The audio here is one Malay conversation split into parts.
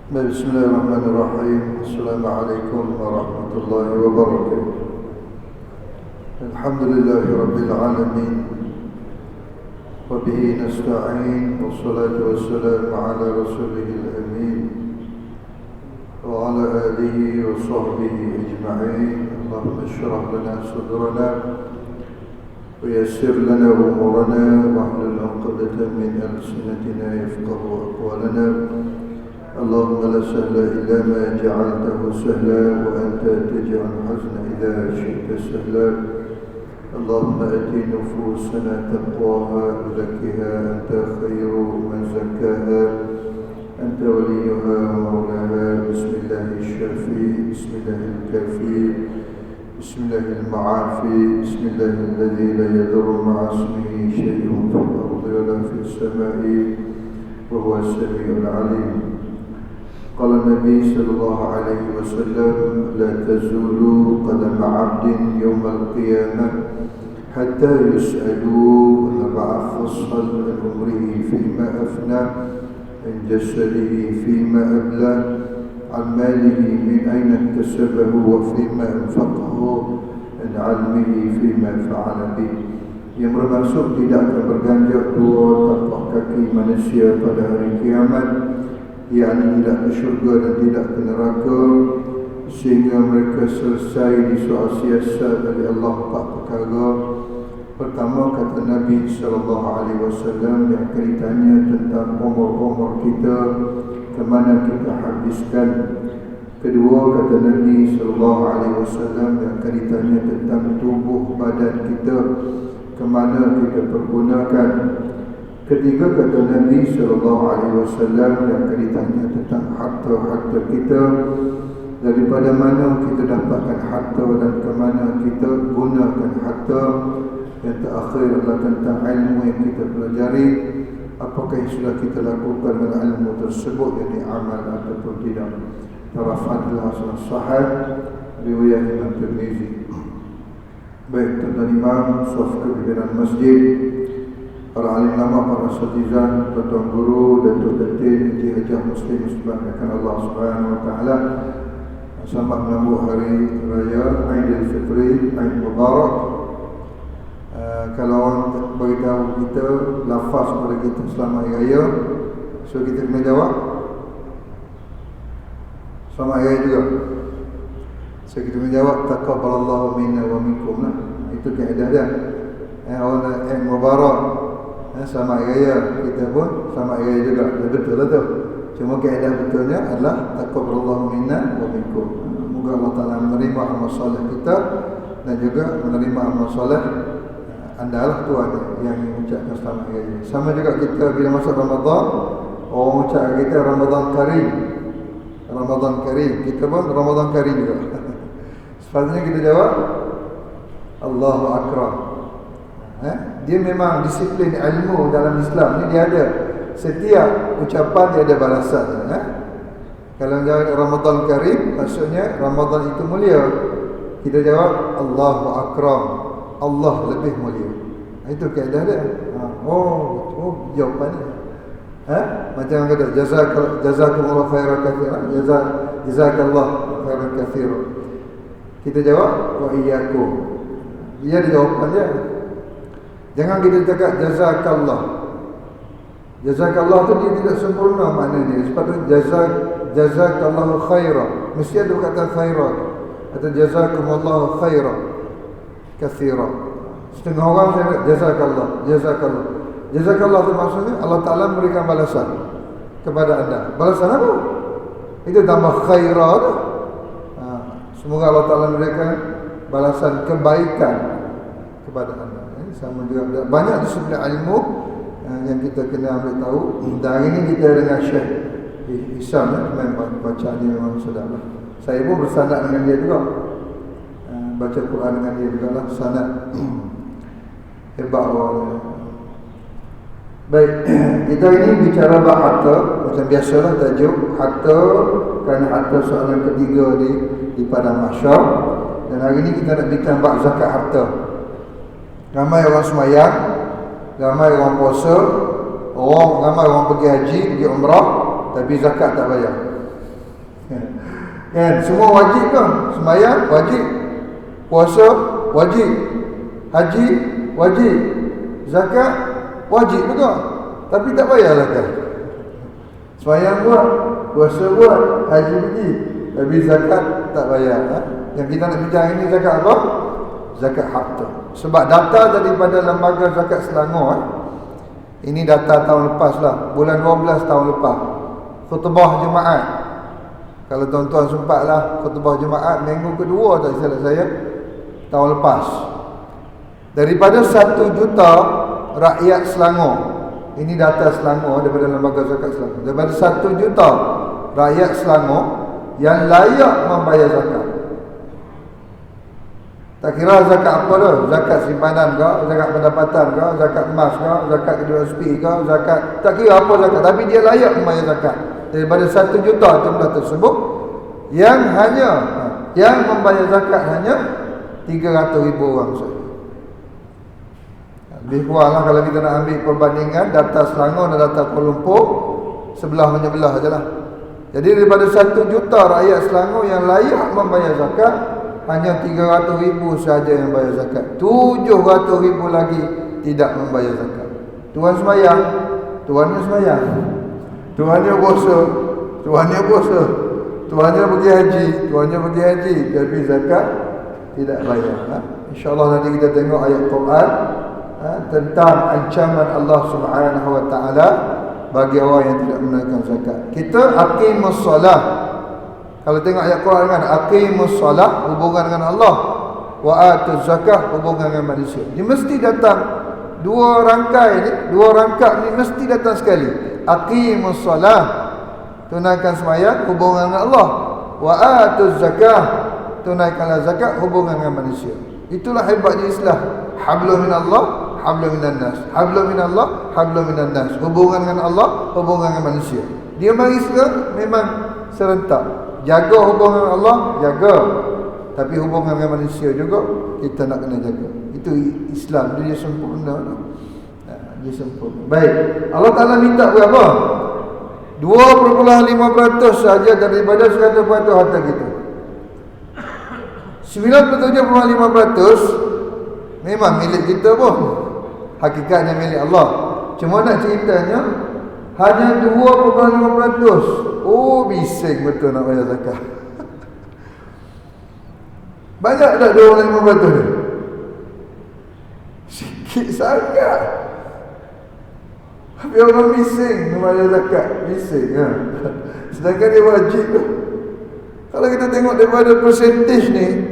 بسم الله الرحمن الرحيم. السلام عليكم ورحمة الله وبركاته. الحمد لله رب العالمين وبه نستعين والصلاة والسلام على رسوله الأمين وعلى آله وصحبه أجمعين. اللهم اشرح لنا صدرنا ويسر لنا أمورنا واحلل عقدة من ألسنتنا يفقه أقوالنا. اللهم لا سهل إلا ما جعلته سهلا وأنت تجعل الحزن إذا شئت سهلا. اللهم آت نفوسنا تقواها وزكها أنت خير من زكاها أنت وليها ومولاها. بسم الله الشافي، بسم الله الكافي، بسم الله المعافي، بسم الله الذي لا يضر مع اسمه شيء في الأرض ولا في السماء وهو السميع العليم. قال النبي صلى الله عليه وسلم: لا تزول قدم عبد يوم القيامة حتى يسألوا أربع خصال عن عمره فيما أفنى، عن جسده فيما أبلى، عن ماله من أين اكتسبه وفيما أنفقه، عن علمه فيما فعل به. Yang bermaksud tidak akan berganjak dua tapak kaki manusia pada hari kiamat, yakni tidak ke syurga dan tidak ke neraka, sehingga mereka selesai disoal siasat oleh Allah empat perkara. Pertama, kata Nabi SAW, yang akan ditanya tentang umur-umur kita, ke mana kita habiskan. Kedua, kata Nabi SAW, yang akan ditanya tentang tubuh badan kita, ke mana kita pergunakan. Ketiga, kata Nabi SAW, yang akan ditanya tentang harta-harta kita, daripada mana kita dapatkan harta dan ke mana kita gunakan harta. Yang terakhir adalah tentang ilmu yang kita pelajari, apakah yang sudah kita lakukan dengan ilmu tersebut, yang amal ataupun tidak. Taraf adalah sahih riwayat Imam Tirmizi. Baik, tuan-tuan imam, saf kepimpinan masjid, para alim lama, para satizah, tuan-tuan guru, Datuk Datin, Encik Hajah Muslim Muslimat akan Allah Subhanahu Wa Taala. Selamat menyambut hari raya Aidilfitri, Aid Mubarak. Kalau orang beritahu kita lafaz kepada kita selamat hari raya, so kita kena jawab selamat hari raya juga. So kita kena jawab taqabbalallahu minna wa minkum lah. Itu kaedah dia. Orang nak Aid Mubarak, selamat hari raya, kita pun selamat hari raya juga. Betul lah tu. Cuma kaedah betulnya adalah taqabbalallahu minna wa minkum. Moga Allah Taala menerima amal soleh kita dan juga menerima amal soleh anda lah tuan yang mengucapkan selamat hari raya. Sama juga kita bila masuk Ramadan, orang ucap kita Ramadan Karim. Ramadan Karim, kita pun Ramadan Karim juga. Sepatutnya kita jawab Allahu Akram. Dia memang disiplin ilmu dalam Islam ni, dia ada setiap ucapan dia ada balasan. Kalau jawab Ramadan Karim, maksudnya Ramadan itu mulia. Kita jawab Allahu Akram, Allah lebih mulia. Itu kaedah dia. Jawapan dia. Macam kata jazakumullah khairan katsiran, jazakallah khairan katsiran. Kita jawab wa iyyakum. Dia ada jawapan dia. Jangan kita cakap jazakallah. Jazakallah tu dia tidak sempurna maknanya. Sepatutnya jazakallahu khairan. Mesti ada kata khairan atau jazakumullahu khairan katsiran. Setengah orang saya jazakallah. Jazakallah itu maksudnya Allah Ta'ala memberikan balasan kepada anda. Balasan apa? Itu tambah khairan. Semoga Allah Ta'ala memberikan balasan kebaikan kepada anda. Sama juga banyak disiplin ilmu yang kita kena ambil tahu. Dan hari ini kita dengan Syekh Isam, memang baca dia memang sedap. Saya pun bersanad dengan dia juga, baca Quran dengan dia juga lah. Sanad hebat orang. Baik, kita ini bicara bab harta. Macam biasalah tajuk harta, kerana harta soalan ketiga di padang mahsyar. Dan hari ini kita nak bincang bab zakat harta. Ramai orang semayang, ramai orang puasa, ramai orang pergi haji, pergi umrah, tapi zakat tak bayar. Kan, semua wajib ke? Sembahyang wajib, puasa wajib, haji wajib, zakat wajib juga. Tapi tak payah zakat. Sembahyang buat, puasa buat, haji pergi, tapi zakat tak payah. Yang kita nak bincang ini zakat apa? Zakat harta. Sebab data daripada Lembaga Zakat Selangor, ini data tahun lepas lah, bulan 12 tahun lepas, khutbah Jumaat. Kalau tuan-tuan sempat lah khutbah Jumaat minggu kedua tak silap saya, tahun lepas. Daripada 1 juta rakyat Selangor, ini data Selangor daripada Lembaga Zakat Selangor, daripada 1 juta rakyat Selangor yang layak membayar zakat. Tak kira zakat apa dah, zakat simpanan ke, zakat pendapatan ke, zakat emas ke, zakat kedua SP ke, zakat, tak kira apa zakat, tapi dia layak membayar zakat. Daripada 1 juta jumlah tersebut, yang membayar zakat hanya 300,000 orang saja. Lebih kurang lah kalau kita nak ambil perbandingan data Selangor dan data Kuala Lumpur, sebelah menyebelah sajalah. Jadi daripada 1 juta rakyat Selangor yang layak membayar zakat, hanya 300,000 sahaja yang bayar zakat. 700,000 lagi tidak membayar zakat. Tuan sembahyang, tuannya sembahyang, tuannya puasa, tuannya puasa, tuannya pergi haji, tapi zakat tidak bayar. InsyaAllah nanti kita tengok ayat Quran tentang ancaman Allah Subhanahu Wa Taala bagi orang yang tidak menunaikan zakat. Kita aqimus solah. Kalau tengok ayat Quran kan, aqimus solah hubungan dengan Allah, wa atuz zakah hubungan dengan manusia. Dia mesti datang dua rangkap ni mesti datang sekali. Aqimus solah, tunaikan sembahyang hubungan dengan Allah, wa atuz zakah, tunaikanlah zakat hubungan dengan manusia. Itulah hebatnya Islam. Hablum minallah, hablum minan nas. Hablum minallah, hablum minan nas. Hubungan dengan Allah, hubungan dengan manusia. Dia mari Islam memang serentak. Jaga hubungan dengan Allah, jaga. Tapi hubungan dengan manusia juga kita nak kena jaga. Itu Islam, dia sempurna. Dia sempurna. Baik, Allah Ta'ala minta berapa? 2.5% saja daripada 100% harta kita. 97.5% memang milik kita pun, hakikatnya milik Allah. Cuma nak ceritanya hanya 2.5%. Oh, bising betul nak bayar zakat. Banyak tak 2.5% ni? Sikit sangat. Habis orang bising nak bayar zakat. Bising ha? Sedangkan dia wajib tu. Kalau kita tengok daripada persentage ni,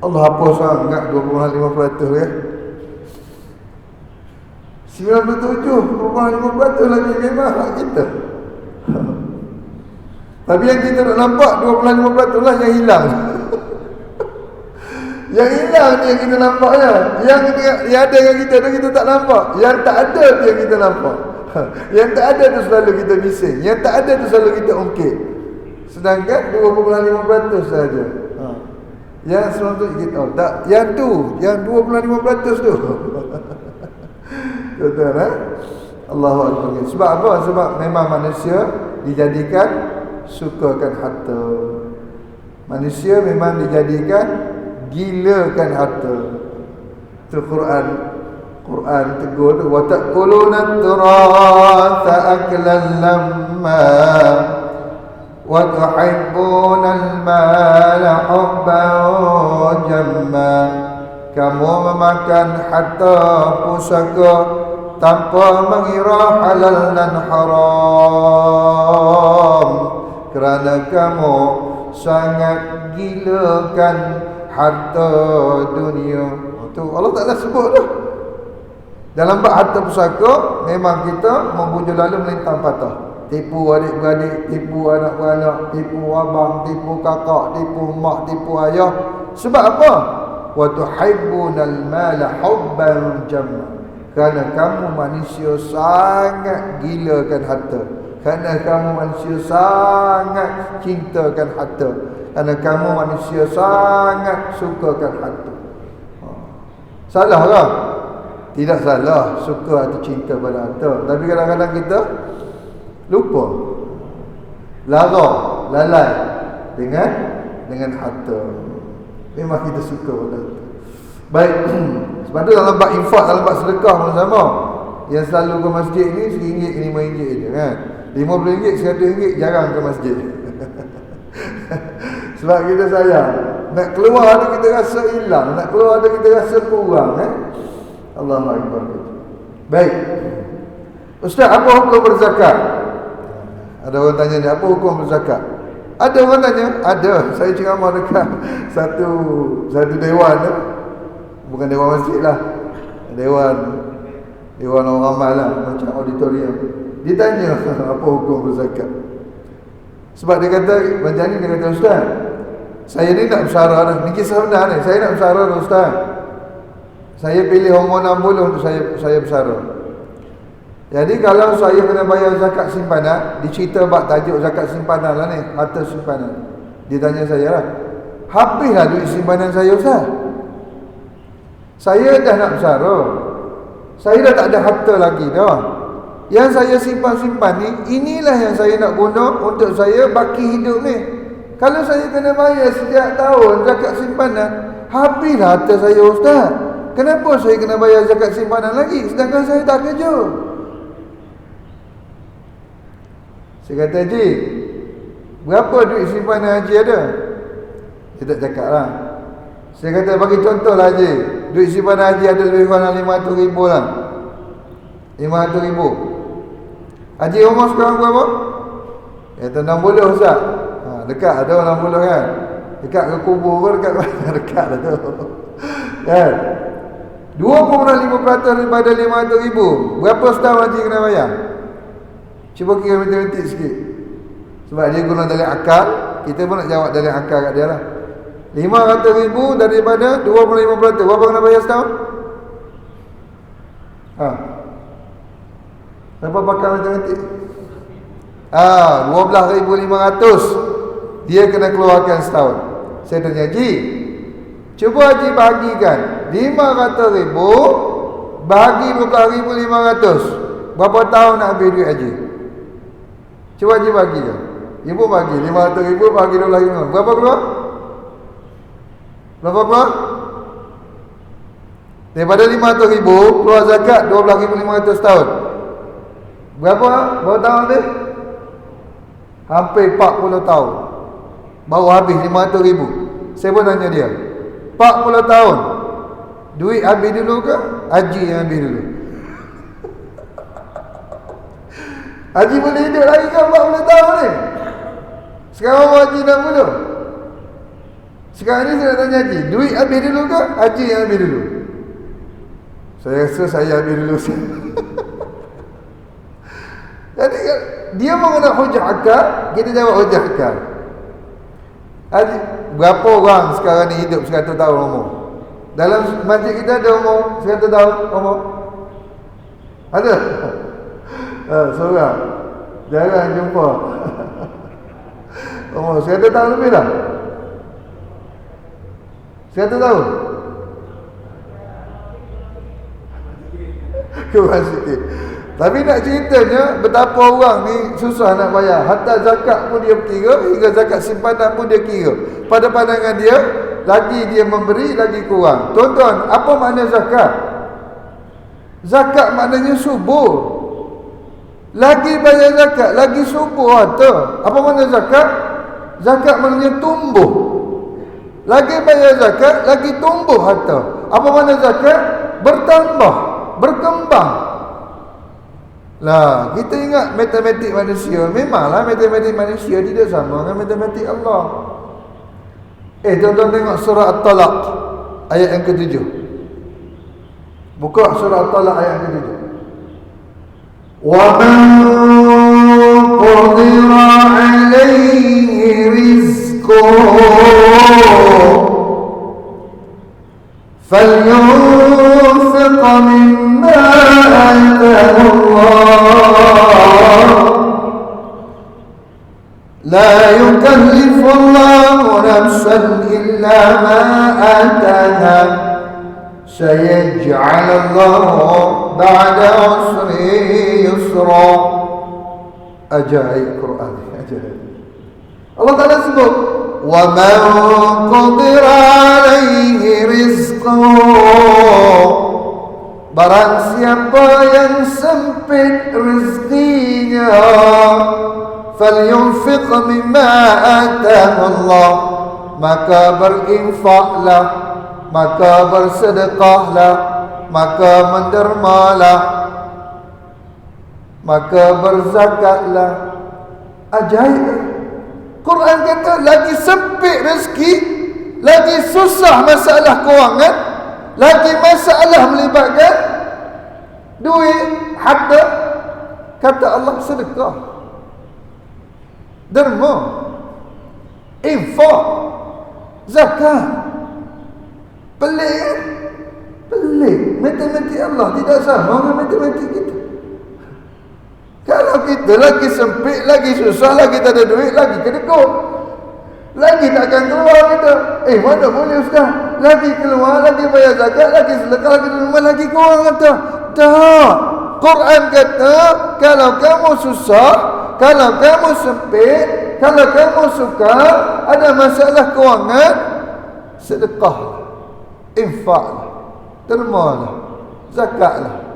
Allah apa sangat 2.5% ya. 97.5% lagi memang hak kita. Tapi yang kita nak nampak 2.5% lah yang hilang. Yang hilang ni yang kita nampak ya. Yang ada dengan kita tu kita tak nampak. Yang tak ada tu yang kita nampak. Yang tak ada tu selalu kita bising. Yang tak ada tu selalu kita ungkit. Sedangkan 2.5% saja. Yang selalu kita tak, yang tu, yang 2.5% tu. Betul Allahu Akbar. Sebab apa? Sebab memang manusia dijadikan sukakan harta. Manusia memang dijadikan gilakan harta. Itu Quran tegur tu, wa ta'kuluna turatha aklan lamma wa tuhibbuna al-mala hubban jamma. Kamu memakan harta pusaka tanpa mengira halal dan haram, kerana kamu sangat gilakan harta dunia. Itu Allah Ta'ala sebut tu. Dalam bab harta pusaka, memang kita membujur lalu melintang patah. Tipu adik-beradik, tipu anak-beranak, tipu abang, tipu kakak, tipu mak, tipu ayah. Sebab apa? Wa tuhibbunal mala hubban jamma. Kerana kamu manusia sangat gilakan harta. Kerana kamu manusia sangat cintakan harta. Kerana kamu manusia sangat sukakan harta. Salah lah? Tidak salah suka atau cinta pada harta. Tapi kadang-kadang kita lupa. lalai dengan harta. Memang kita suka benda tu. Baik. Sebab tu dalam bab infak, dalam bab sedekah pun sama. Yang selalu ke masjid ni RM1 ke RM5 je kan. RM50, RM100 jarang ke masjid. Sebab kita sayang. Nak keluar ada kita rasa hilang, nak keluar ada kita rasa kurang Allahu Akbar. Baik. Ustaz, apa hukum berzakat? Ada orang tanya ni, apa hukum berzakat? Ada orang tanya? Ada. Saya ceramah dekat satu dewan bukan dewan masjid lah. Dewan orang ramai lah, macam auditorium. Dia tanya apa hukum berzakat. Sebab dia kata macam ni, dia kata, Ustaz, saya ni nak bersara dah. Ni kisah benar ni. Saya nak bersara dah, Ustaz. Saya pilih umur 60 untuk saya bersara. Jadi kalau saya kena bayar zakat simpanan, dicerita bab tajuk zakat simpanan lah ni, harta simpanan. Dia tanya saya lah, habislah duit simpanan saya, Ustaz. Saya dah nak bersara. Saya dah tak ada harta lagi dah. Yang saya simpan-simpan ni, inilah yang saya nak guna untuk saya baki hidup ni. Kalau saya kena bayar setiap tahun zakat simpanan, habislah harta saya, Ustaz. Kenapa saya kena bayar zakat simpanan lagi sedangkan saya tak kerja? Saya kata, Haji, berapa duit simpanan Haji ada? Dia tak cakap lah. Saya kata, bagi contoh lah Haji, duit simpanan Haji ada lebih kurang RM500,000 lah. RM500,000. Haji umur sekarang berapa? Kata 60, Ustaz. Dekat ada orang 60 kan. Dekat ke kubur ke dekat mana? Dekat lah tu kan. 2.5% daripada RM500,000. Berapa setahun Haji kena bayar? Cuba kira matematik sikit. Sebab dia guna dari akal, kita pun nak jawab dari akal kat dia lah. RM500,000 daripada 2.5%, berapa kena bayar setahun? Berapa pakar matematik? 12,500 dia kena keluarkan setahun. Saya tanya, Haji, cuba Haji bahagikan 500,000 bagi 12,500, berapa tahun nak habis duit Haji? Cuba Haji bagikan. Ibu bagi 500,000 bagi 12,500, berapa keluar? Berapa keluar? Daripada 500,000 keluar zakat 12,500 tahun. Berapa tahun habis? Hampir 40 tahun baru habis 500,000. Saya pun tanya dia, 40 tahun duit habis dulu ke Haji yang habis dulu? Haji boleh hidup lagi ke 40 tahun ni? Sekarang Haji 60. Sekarang ni saya nak tanya Haji, duit habis dulu ke Haji yang habis dulu? Saya rasa saya habis dulu. Jadi dia mengenal hujah akal, kita jawab hujah akal. Haji, berapa orang sekarang ni hidup 100 tahun umur? Dalam masjid kita ada umur 100 tahun umur? Ada? Seorang. Jarang jumpa. Umur 100 tahun lebih dah. 100 tahun. Kurang sikit. Tapi nak ceritanya betapa orang ni susah nak bayar. Hatta zakat pun dia kira, hingga zakat simpanan pun dia kira. Pada pandangan dia, lagi dia memberi, lagi kurang. Tuan-tuan, apa makna zakat? Zakat maknanya subur. Lagi bayar zakat, lagi subur harta. Apa makna zakat? Zakat maknanya tumbuh. Lagi bayar zakat, lagi tumbuh harta. Apa makna zakat? Bertambah, berkembang. Lah, kita ingat matematik manusia. Memanglah matematik manusia tidak sama dengan matematik Allah. Tuan-tuan tengok surah At-Talaq ayat yang ke-7. Buka surah At-Talaq ayat yang ke-7. Wa man qadira 'alaihi rizquhu falyunfiq mimma ataahu Allah la yukallifu Allahu nafsan illa ma ataaha sayaj'al Allahu ba'da usri yusra. Ajaib Quran, ajaib. Allah Ta'ala sebut, وَمَنْ قُدِرَ عَلَيْهِ رِزْقُهُ, barang siapa yang sempit rezekinya, فَلْيُنْفِقْ مِمَّا آتَاهُ اللَّهُ, maka berinfaklah, maka bersedekahlah, maka mendermalah, maka berzakatlah. Ajaib. Quran kata lagi sempit rezeki, lagi susah masalah kewangan, lagi masalah melibatkan duit, harta, kata Allah sedekah, derma, infak, zakat. Pelik kan? Pelik. Matematik Allah tidak sama dengan matematik kita. Kalau kita lagi sempit, lagi susah, lagi tak ada duit, lagi kedekut, lagi takkan keluar kita. Mana boleh Ustaz? Lagi keluar, lagi bayar zakat, lagi sedekah, lagi di rumah, lagi kurang kata. Tak. Quran kata, kalau kamu susah, kalau kamu sempit, kalau kamu suka, ada masalah kewangan, sedekah, infaklah, dermalah, zakatlah.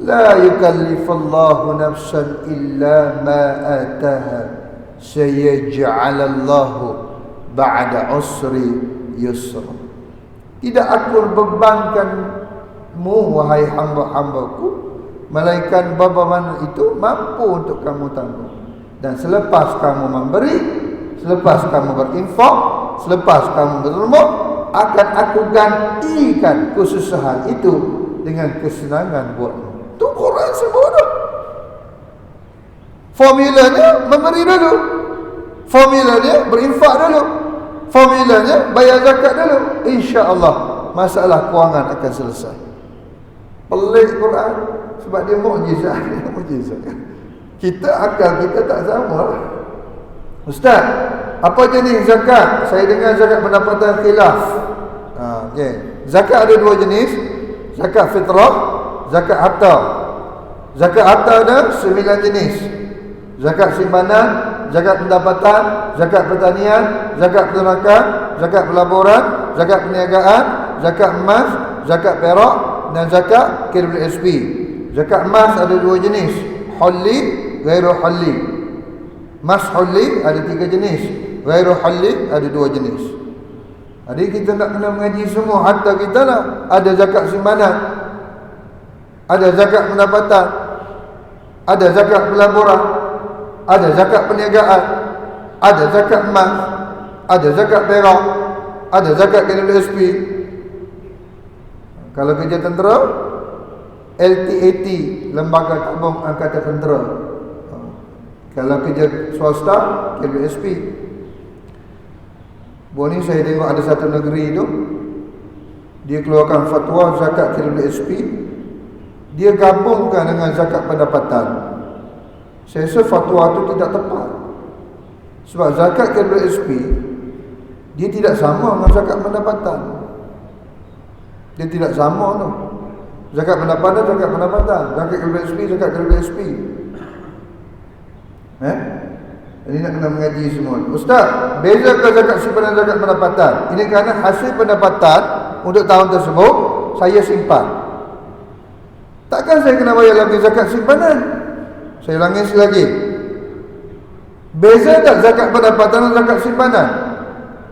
La yukallifullahu nafsan illa ma ataha, sayaj'alallahu ba'da usri yusra. Tidak aku bebankanmu wahai hamba-hambaku, melainkan beban itu mampu untuk kamu tanggung. Dan selepas kamu memberi, selepas kamu berinfak, selepas kamu berderma, akan aku gantikan kesusahan itu dengan kesenangan buatmu. Itu Quran sebut tu. Formulanya memberi dulu, formulanya berinfak dulu, formulanya bayar zakat dulu. InsyaAllah masalah kewangan akan selesai. Pelik Quran. Sebab dia mukjizat. Mukjizat. Kita akal kita tak sama. Ustaz, apa jenis zakat? Saya dengar zakat pendapatan khilaf. Okay. Zakat ada dua jenis. Zakat fitrah, zakat harta. Zakat harta ada 9 jenis. Zakat simpanan, zakat pendapatan, zakat pertanian, zakat peternakan, zakat pelaburan, zakat perniagaan, zakat emas, zakat perak dan zakat KWSP. Zakat emas ada 2 jenis, hulli, ghairu hulli. Mas hulli ada 3 jenis, ghairu hulli ada 2 jenis. Jadi kita nak kena mengaji semua harta kita lah. Ada zakat simpanan, ada zakat pendapatan, ada zakat pelaburan, ada zakat perniagaan, ada zakat emas, ada zakat perak, ada zakat KWSP. Kalau kerja tentera, LTAT, Lembaga Tabung Angkatan Tentera. Kalau kerja swasta, KWSP. Buat ni saya tengok ada satu negeri tu, dia keluarkan fatwa zakat KWSP, dia gabungkan dengan zakat pendapatan. Saya rasa fatwa tu tidak tepat. Sebab zakat KWSP dia tidak sama dengan zakat pendapatan. Dia tidak sama tu. Zakat pendapatan, zakat pendapatan. Zakat KWSP, zakat KWSP. Ini nak kena mengaji semua. Ustaz, bezakah zakat simpanan dan zakat pendapatan? Ini kerana hasil pendapatan untuk tahun tersebut saya simpan. Takkan saya kena bayar lagi zakat simpanan? Saya ulangi sekali lagi. Beza tak zakat pendapatan dan zakat simpanan?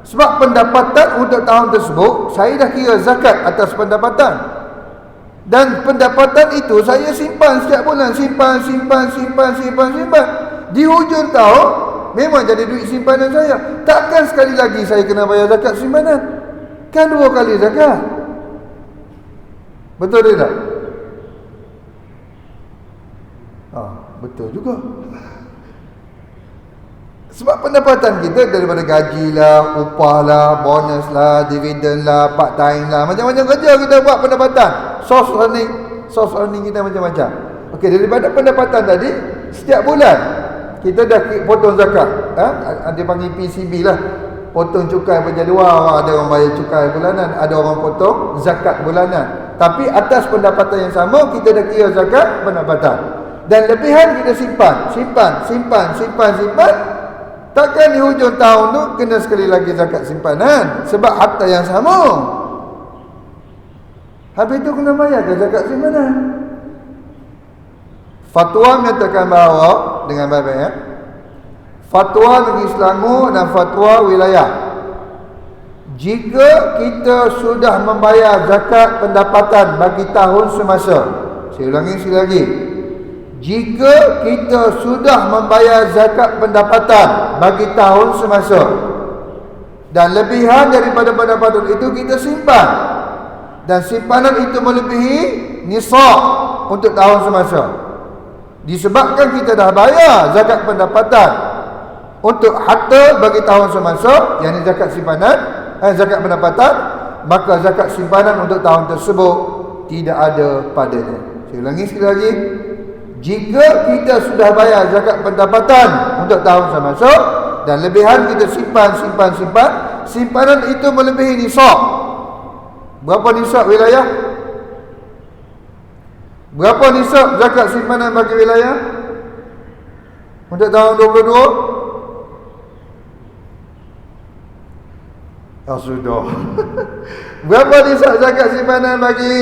Sebab pendapatan untuk tahun tersebut saya dah kira zakat atas pendapatan. Dan pendapatan itu saya simpan setiap bulan. Simpan. Di hujung tahun memang jadi duit simpanan saya. Takkan sekali lagi saya kena bayar zakat simpanan? Kan 2 kali zakat. Betul tak? Betul juga. Sebab pendapatan kita daripada gaji lah, upah lah, bonus lah, dividen lah, part time lah, macam-macam kerja kita buat pendapatan. Source earning kita macam-macam. Okey, daripada pendapatan tadi, setiap bulan kita dah potong zakat. Ada panggil PCB lah, potong cukai berjadual. Ada orang bayar cukai bulanan, ada orang potong zakat bulanan. Tapi atas pendapatan yang sama, kita dah kira zakat pendapatan. Dan lebihan kita simpan. Takkan di hujung tahun tu kena sekali lagi zakat simpanan sebab harta yang sama. Habis tu kena bayar ke zakat simpanan? Fatwa menyatakan bahawa dengan baik-baik ya. Fatwa Negeri Selangor dan fatwa wilayah. Jika kita sudah membayar zakat pendapatan bagi tahun semasa. Saya ulangi sekali lagi. Jika kita sudah membayar zakat pendapatan bagi tahun semasa dan lebihan daripada pendapatan itu kita simpan dan simpanan itu melebihi nisab untuk tahun semasa, disebabkan kita dah bayar zakat pendapatan untuk harta bagi tahun semasa, yakni zakat simpanan, zakat pendapatan, maka zakat simpanan untuk tahun tersebut tidak ada padanya. Saya ulangi sekali lagi. Jika kita sudah bayar zakat pendapatan untuk tahun semasa dan lebihan kita simpan, simpanan itu melebihi nisab. Berapa nisab wilayah? Berapa nisab zakat simpanan bagi wilayah untuk tahun 22? Oh, sudah. Berapa nisab zakat simpanan bagi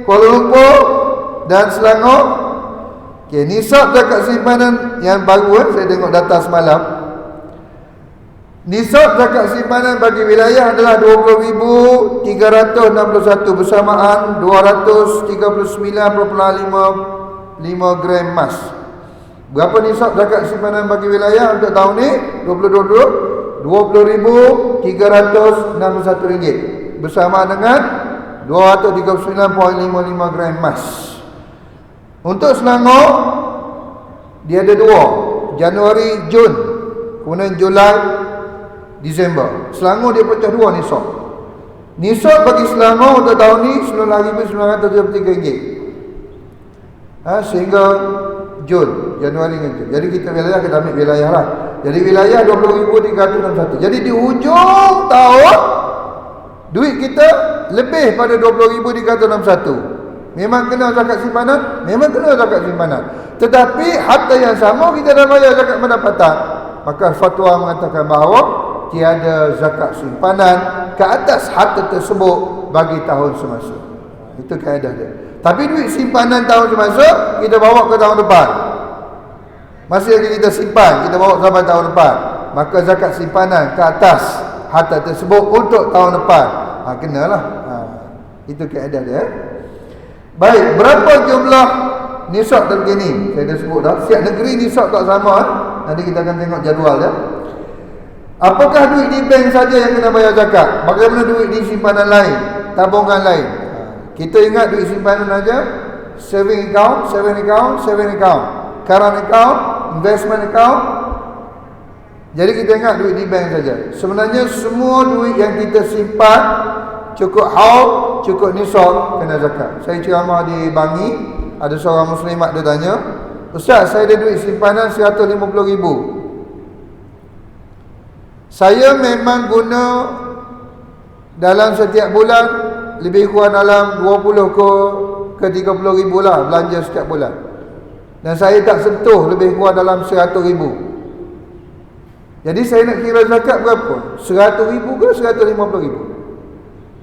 Kuala Lumpur dan Selangor? Okay, nisab zakat simpanan yang baru, saya tengok data semalam. Nisab zakat simpanan bagi wilayah adalah 20,361 bersamaan 239.55 gram emas. Berapa nisab zakat simpanan bagi wilayah untuk tahun ni 2022? 20,361 ringgit bersamaan dengan 239.55 gram emas. Untuk Selangor dia ada dua, Januari, Jun, kemudian Julai, Disember. Selangor dia pecah dua nisab. Nisab bagi Selangor untuk tahun ni RM19,973. Sehingga Jun, Januari dengan Jun. Jadi kita wilayah kita ambil wilayah lah. Jadi wilayah 20,361. Jadi di hujung tahun duit kita lebih pada 20,361. Memang kena zakat simpanan? Memang kena zakat simpanan. Tetapi harta yang sama kita dah bayar zakat pendapatan. Maka fatwa mengatakan bahawa tiada zakat simpanan ke atas harta tersebut bagi tahun semasa. Itu kaedah dia. Tapi duit simpanan tahun semasa kita bawa ke tahun depan. Masih lagi kita simpan, kita bawa sampai tahun depan. Maka zakat simpanan ke atas harta tersebut untuk tahun depan. Kenalah. Itu kaedah dia. Baik, berapa jumlah nisab terkini? Saya dah sebut dah. Setiap negeri nisab tak sama. Nanti kita akan tengok jadual ya. Apakah duit di bank saja yang kena bayar zakat? Bagaimana duit di simpanan lain, tabungan lain? Kita ingat duit simpanan saja, saving account, current account, investment account. Jadi kita ingat duit di bank saja. Sebenarnya semua duit yang kita simpan cukup haul, cukup nisab, kena zakat. Saya ceramah di Bangi, ada seorang muslimat dia tanya, "Ustaz, saya ada duit simpanan 150,000. Saya memang guna dalam setiap bulan lebih kurang dalam 20 ke 30,000 lah belanja setiap bulan. Dan saya tak sentuh lebih kurang dalam 100,000. Jadi saya nak kira zakat berapa? 100,000 ke 150,000?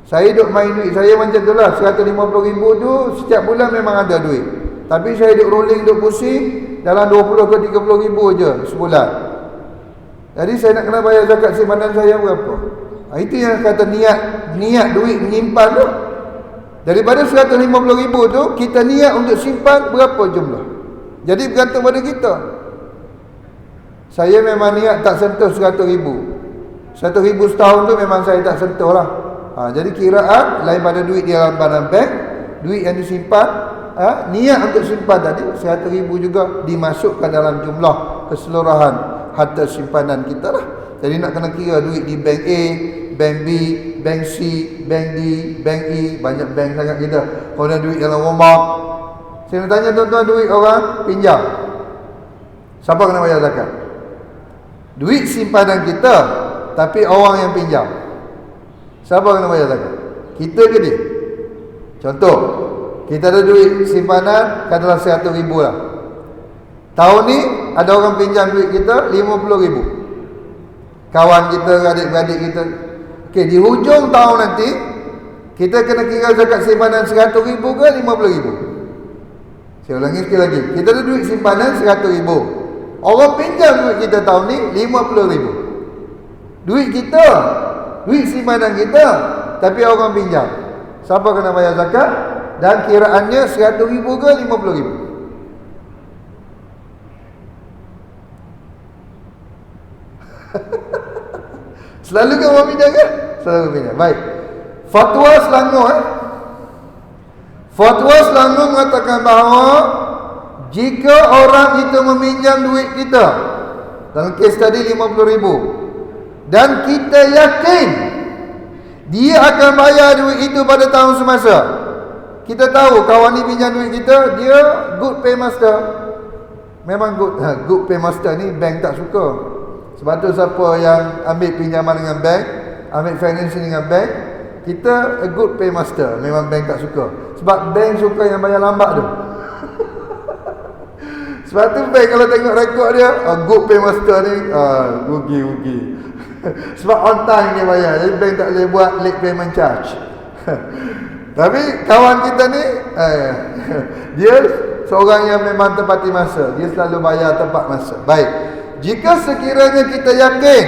Saya duk main duit saya macam tu lah. 150,000 tu setiap bulan memang ada duit. Tapi saya duk rolling, duk pusing dalam 20 ke 30,000 je sebulan. Jadi saya nak kena bayar zakat simpanan saya berapa? Itu yang kata niat duit menyimpan tu. Daripada 150,000 tu kita niat untuk simpan berapa jumlah. Jadi bergantung pada kita. Saya memang niat tak sentuh 100,000. 100,000 setahun tu memang saya tak sentuh lah. Jadi kiraan lain pada duit di dalam barang bank, duit yang disimpan, niat untuk simpan tadi 100,000 juga dimasukkan dalam jumlah keseluruhan harta simpanan kita lah. Jadi nak kena kira duit di bank A, bank B, bank C, bank D, bank E, banyak bank sangat kita. Kemudian duit dalam rumah. Saya nak tanya tuan-tuan, duit orang pinjam, siapa kena bayar zakat? Duit simpanan kita, tapi orang yang pinjam, siapa kena bayar zakat? Kita ke dia? Contoh, kita ada duit simpanan katakanlah 100,000 lah. Tahun ni ada orang pinjam duit kita 50,000. kawan kita, adik-beradik kita. Okey, di hujung tahun nanti kita kena kira zakat simpanan 100,000 ke 50,000. Saya ulangi sekali lagi. Kita ada duit simpanan 100,000. Orang pinjam duit kita tahun ni 50,000. Duit kita, duit simpanan kita, tapi orang pinjam. Siapa kena bayar zakat? Dan kiraannya 100,000 ke 50,000? Selalu kan orang pinjam kan? Selalu pinjam. Baik. Fatwa Selangor Fatwa Selangor mengatakan bahawa jika orang itu meminjam duit kita, dalam kes tadi 50,000, dan kita yakin dia akan bayar duit itu pada tahun semasa. Kita tahu kawan ni pinjam duit kita, dia good paymaster. Memang good paymaster ni bank tak suka. Sebab tu siapa yang ambil pinjaman dengan bank, ambil financing dengan bank, kita a good paymaster. Memang bank tak suka. Sebab bank suka yang bayar lambat tu. Sebab tu bank kalau tengok rekod dia, good paymaster ni rugi. Sebab on time dia bayar. Jadi bank tak boleh buat late payment charge. Tapi kawan kita ni dia seorang yang memang tepati masa. Dia selalu bayar tepat masa. Baik. Jika sekiranya kita yakin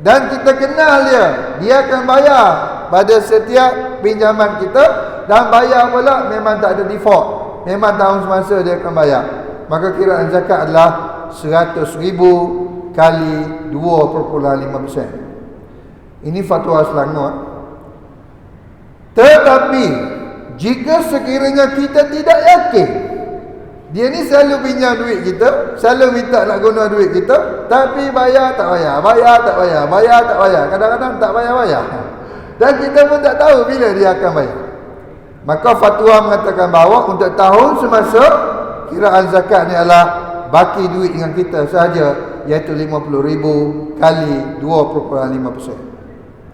dan kita kenal dia akan bayar pada setiap pinjaman kita, dan bayar pula memang tak ada default, memang tahun semasa dia akan bayar, maka kiraan zakat adalah 100,000 kali 2.5%. Ini fatwa Selangor. Tetapi jika sekiranya kita tidak yakin, dia ni selalu pinjam duit kita, selalu minta nak guna duit kita, tapi bayar tak bayar, bayar tak bayar, bayar tak bayar, kadang-kadang tak bayar-bayar, dan kita pun tak tahu bila dia akan bayar, maka fatwa mengatakan bahawa untuk tahun semasa kiraan zakat ni adalah baki duit dengan kita sahaja, iaitu 50,000 kali 2.5%.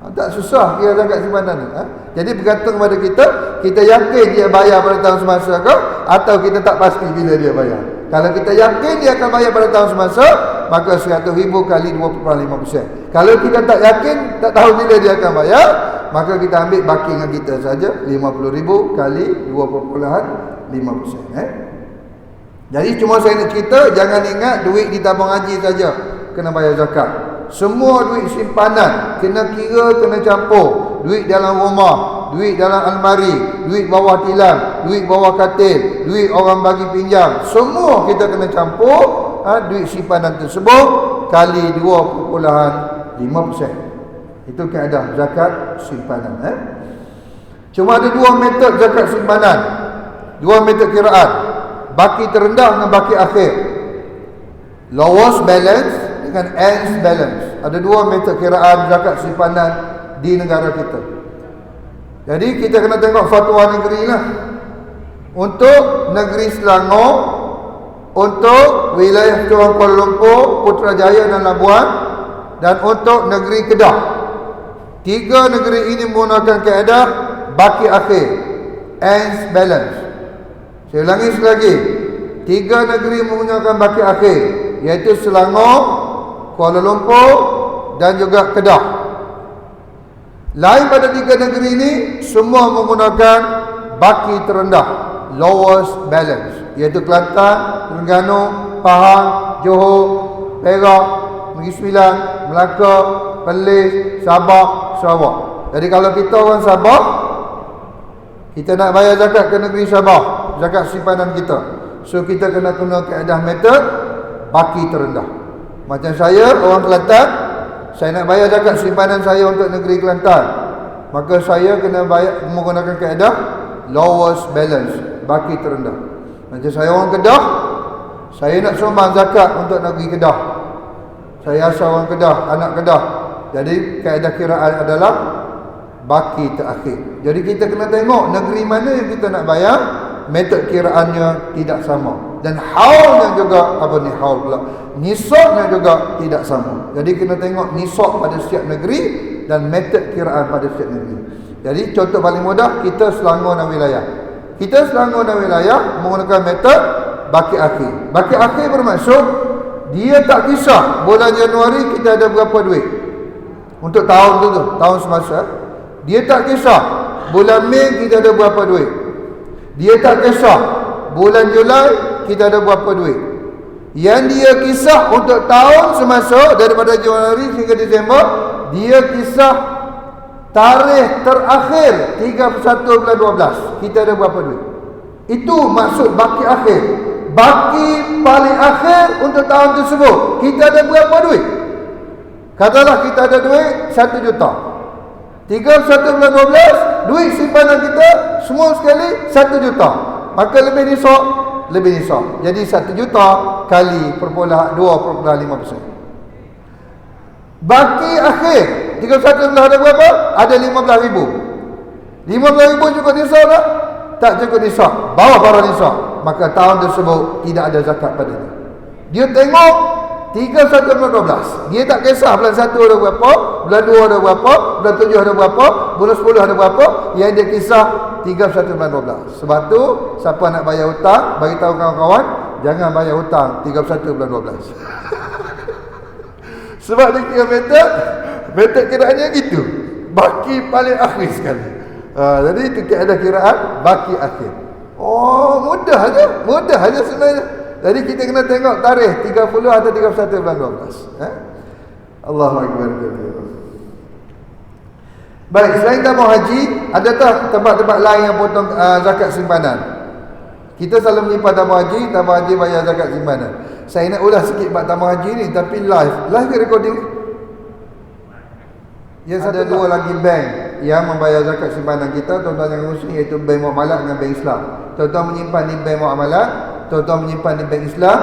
Tak susah kira zakat simpanan ni. Jadi bergantung kepada kita, kita yakin dia bayar pada tahun semasa ke, atau kita tak pasti bila dia bayar. Kalau kita yakin dia akan bayar pada tahun semasa, maka 100,000 kali 2.5%. Kalau kita tak yakin, tak tahu bila dia akan bayar, maka kita ambil baki dengan kita saja, 50,000 kali 2.5%. Jadi cuma saya nak cerita, jangan ingat duit di tabung haji saja kena bayar zakat. Semua duit simpanan kena kira, kena campur. Duit dalam rumah, duit dalam almari, duit bawah tilam, duit bawah katil, duit orang bagi pinjam, semua kita kena campur. Duit simpanan tersebut kali 2.5%. Itu kaedah zakat simpanan. Cuma ada dua metod zakat simpanan, dua metod kiraan: baki terendah dan baki akhir, lowest balance dengan ends balance. Ada dua metod kiraan zakat simpanan di negara kita. Jadi kita kena tengok fatwa negeri lah. Untuk negeri Selangor, untuk wilayah Kuala Lumpur, Putrajaya dan Labuan, dan untuk negeri Kedah. Tiga negeri ini menggunakan kaedah baki akhir, ends balance. Saya ulangi sekali lagi. Tiga negeri menggunakan baki akhir, iaitu Selangor, Kuala Lumpur dan juga Kedah. Lain pada tiga negeri ini, semua menggunakan baki terendah, lowest balance, iaitu Kelantan, Terengganu, Pahang, Johor, Perak, Negeri Sembilan, Melaka, Perlis, Sabah, Sarawak. Jadi kalau kita orang Sabah, kita nak bayar zakat ke negeri Sabah, zakat simpanan kita, so kita kena guna kaedah metod baki terendah. Macam saya, orang Kelantan, saya nak bayar zakat simpanan saya untuk negeri Kelantan, maka saya kena bayar menggunakan kaedah lowest balance, baki terendah. Macam saya orang Kedah, saya nak sumbang zakat untuk negeri Kedah, saya asal orang Kedah, anak Kedah, jadi kaedah kiraan adalah baki terakhir. Jadi kita kena tengok negeri mana yang kita nak bayar, metod kiraannya tidak sama, dan haulnya juga, haul pula, nisabnya juga tidak sama. Jadi kena tengok nisab pada setiap negeri dan metod kiraan pada setiap negeri. Jadi contoh paling mudah, kita Selangor dan wilayah. Kita Selangor dan wilayah menggunakan metod baki akhir. Baki akhir bermaksud dia tak kisah bulan Januari kita ada berapa duit untuk tahun tu, tahun semasa. Dia tak kisah bulan Mei kita ada berapa duit. Dia tak kisah bulan Julai kita ada berapa duit. Yang dia kisah untuk tahun semasa daripada Januari hingga Disember, dia kisah tarikh terakhir 31 bulan 12 kita ada berapa duit. Itu maksud baki akhir. Baki paling akhir untuk tahun tersebut kita ada berapa duit. Katalah kita ada duit 1 juta. 31 bulan 12, duit simpanan kita semua sekali 1 juta. Maka lebih nisab. Jadi 1 juta kali perpuluhan 2.5%. Baki akhir 31 bulan ada berapa? Ada 15,000. 15,000 cukup nisab tak? Tak cukup nisab, bawah barang nisab, maka tahun tersebut tidak ada zakat padanya. Dia tengok 31 bulan 12, dia tak kisah bulan 1 ada berapa, bulan 2 ada berapa, bulan 7 ada berapa, bulan 10 ada berapa. Yang dia kisah 31 bulan 12. Sebab tu siapa nak bayar hutang, bagi tahu kawan-kawan, jangan bayar hutang 31 bulan 12. Sebab dia kira metode kiraannya gitu, baki paling akhir sekali. Jadi itu ada kiraan baki akhir. Oh, mudah aja sebenarnya. Jadi kita kena tengok tarikh 30 atau 31 bulan 12. Allahu Akbar. Baik, selain tabung haji, ada tak tempat-tempat lain yang potong zakat simpanan? Kita selalu menyimpan tabung haji bayar zakat simpanan. Saya nak ulas sikit bab tabung haji ni, tapi live ke recording? Yang ada dua lagi bank yang membayar zakat simpanan kita, tuan-tuan yang muslim, iaitu Bank Muamalat dengan Bank Islam. Tuan-tuan menyimpan di Bank Muamalat, tuan-tuan menyimpan di Bank Islam.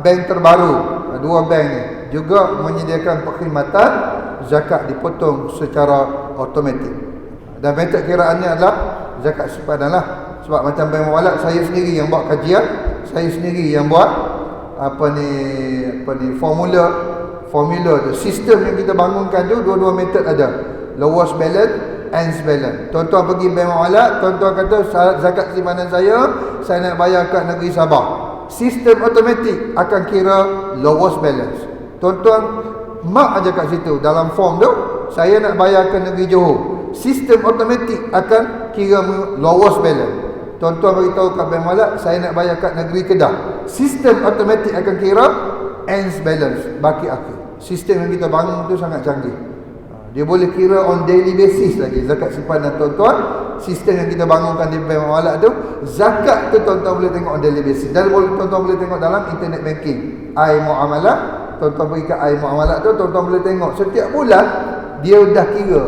Bank terbaru, dua bank ni juga menyediakan perkhidmatan zakat dipotong secara automatik. Dan metode kiraannya adalah zakat simpanan lah. Sebab macam Bank Muamalat, saya sendiri yang buat kajian, saya sendiri yang buat formula tu, sistem yang kita bangunkan tu, dua-dua metod ada, lowest balance, ends balance. Tuan-tuan pergi Bank Muamalat, tuan-tuan kata zakat simpanan saya nak bayar kat negeri Sabah, sistem automatik akan kira lowest balance. Tuan-tuan mark aja kat situ dalam form tu, saya nak bayar ke negeri Johor, sistem automatik akan kira lowest balance. Tuan-tuan beritahu kat Bank Muamalat, saya nak bayar kat negeri Kedah, sistem automatik akan kira ends balance, baki akhir. Sistem yang kita bangun tu sangat canggih. Dia boleh kira on daily basis lagi zakat simpanan tuan-tuan. Sistem yang kita bangunkan di Bank Muamalat tu, zakat tu tuan-tuan boleh tengok on daily basis. Dan tuan-tuan boleh tengok dalam internet banking, iMuamalat. Tuan-tuan pergi ke iMuamalat tu, tuan-tuan boleh tengok setiap bulan dia dah kira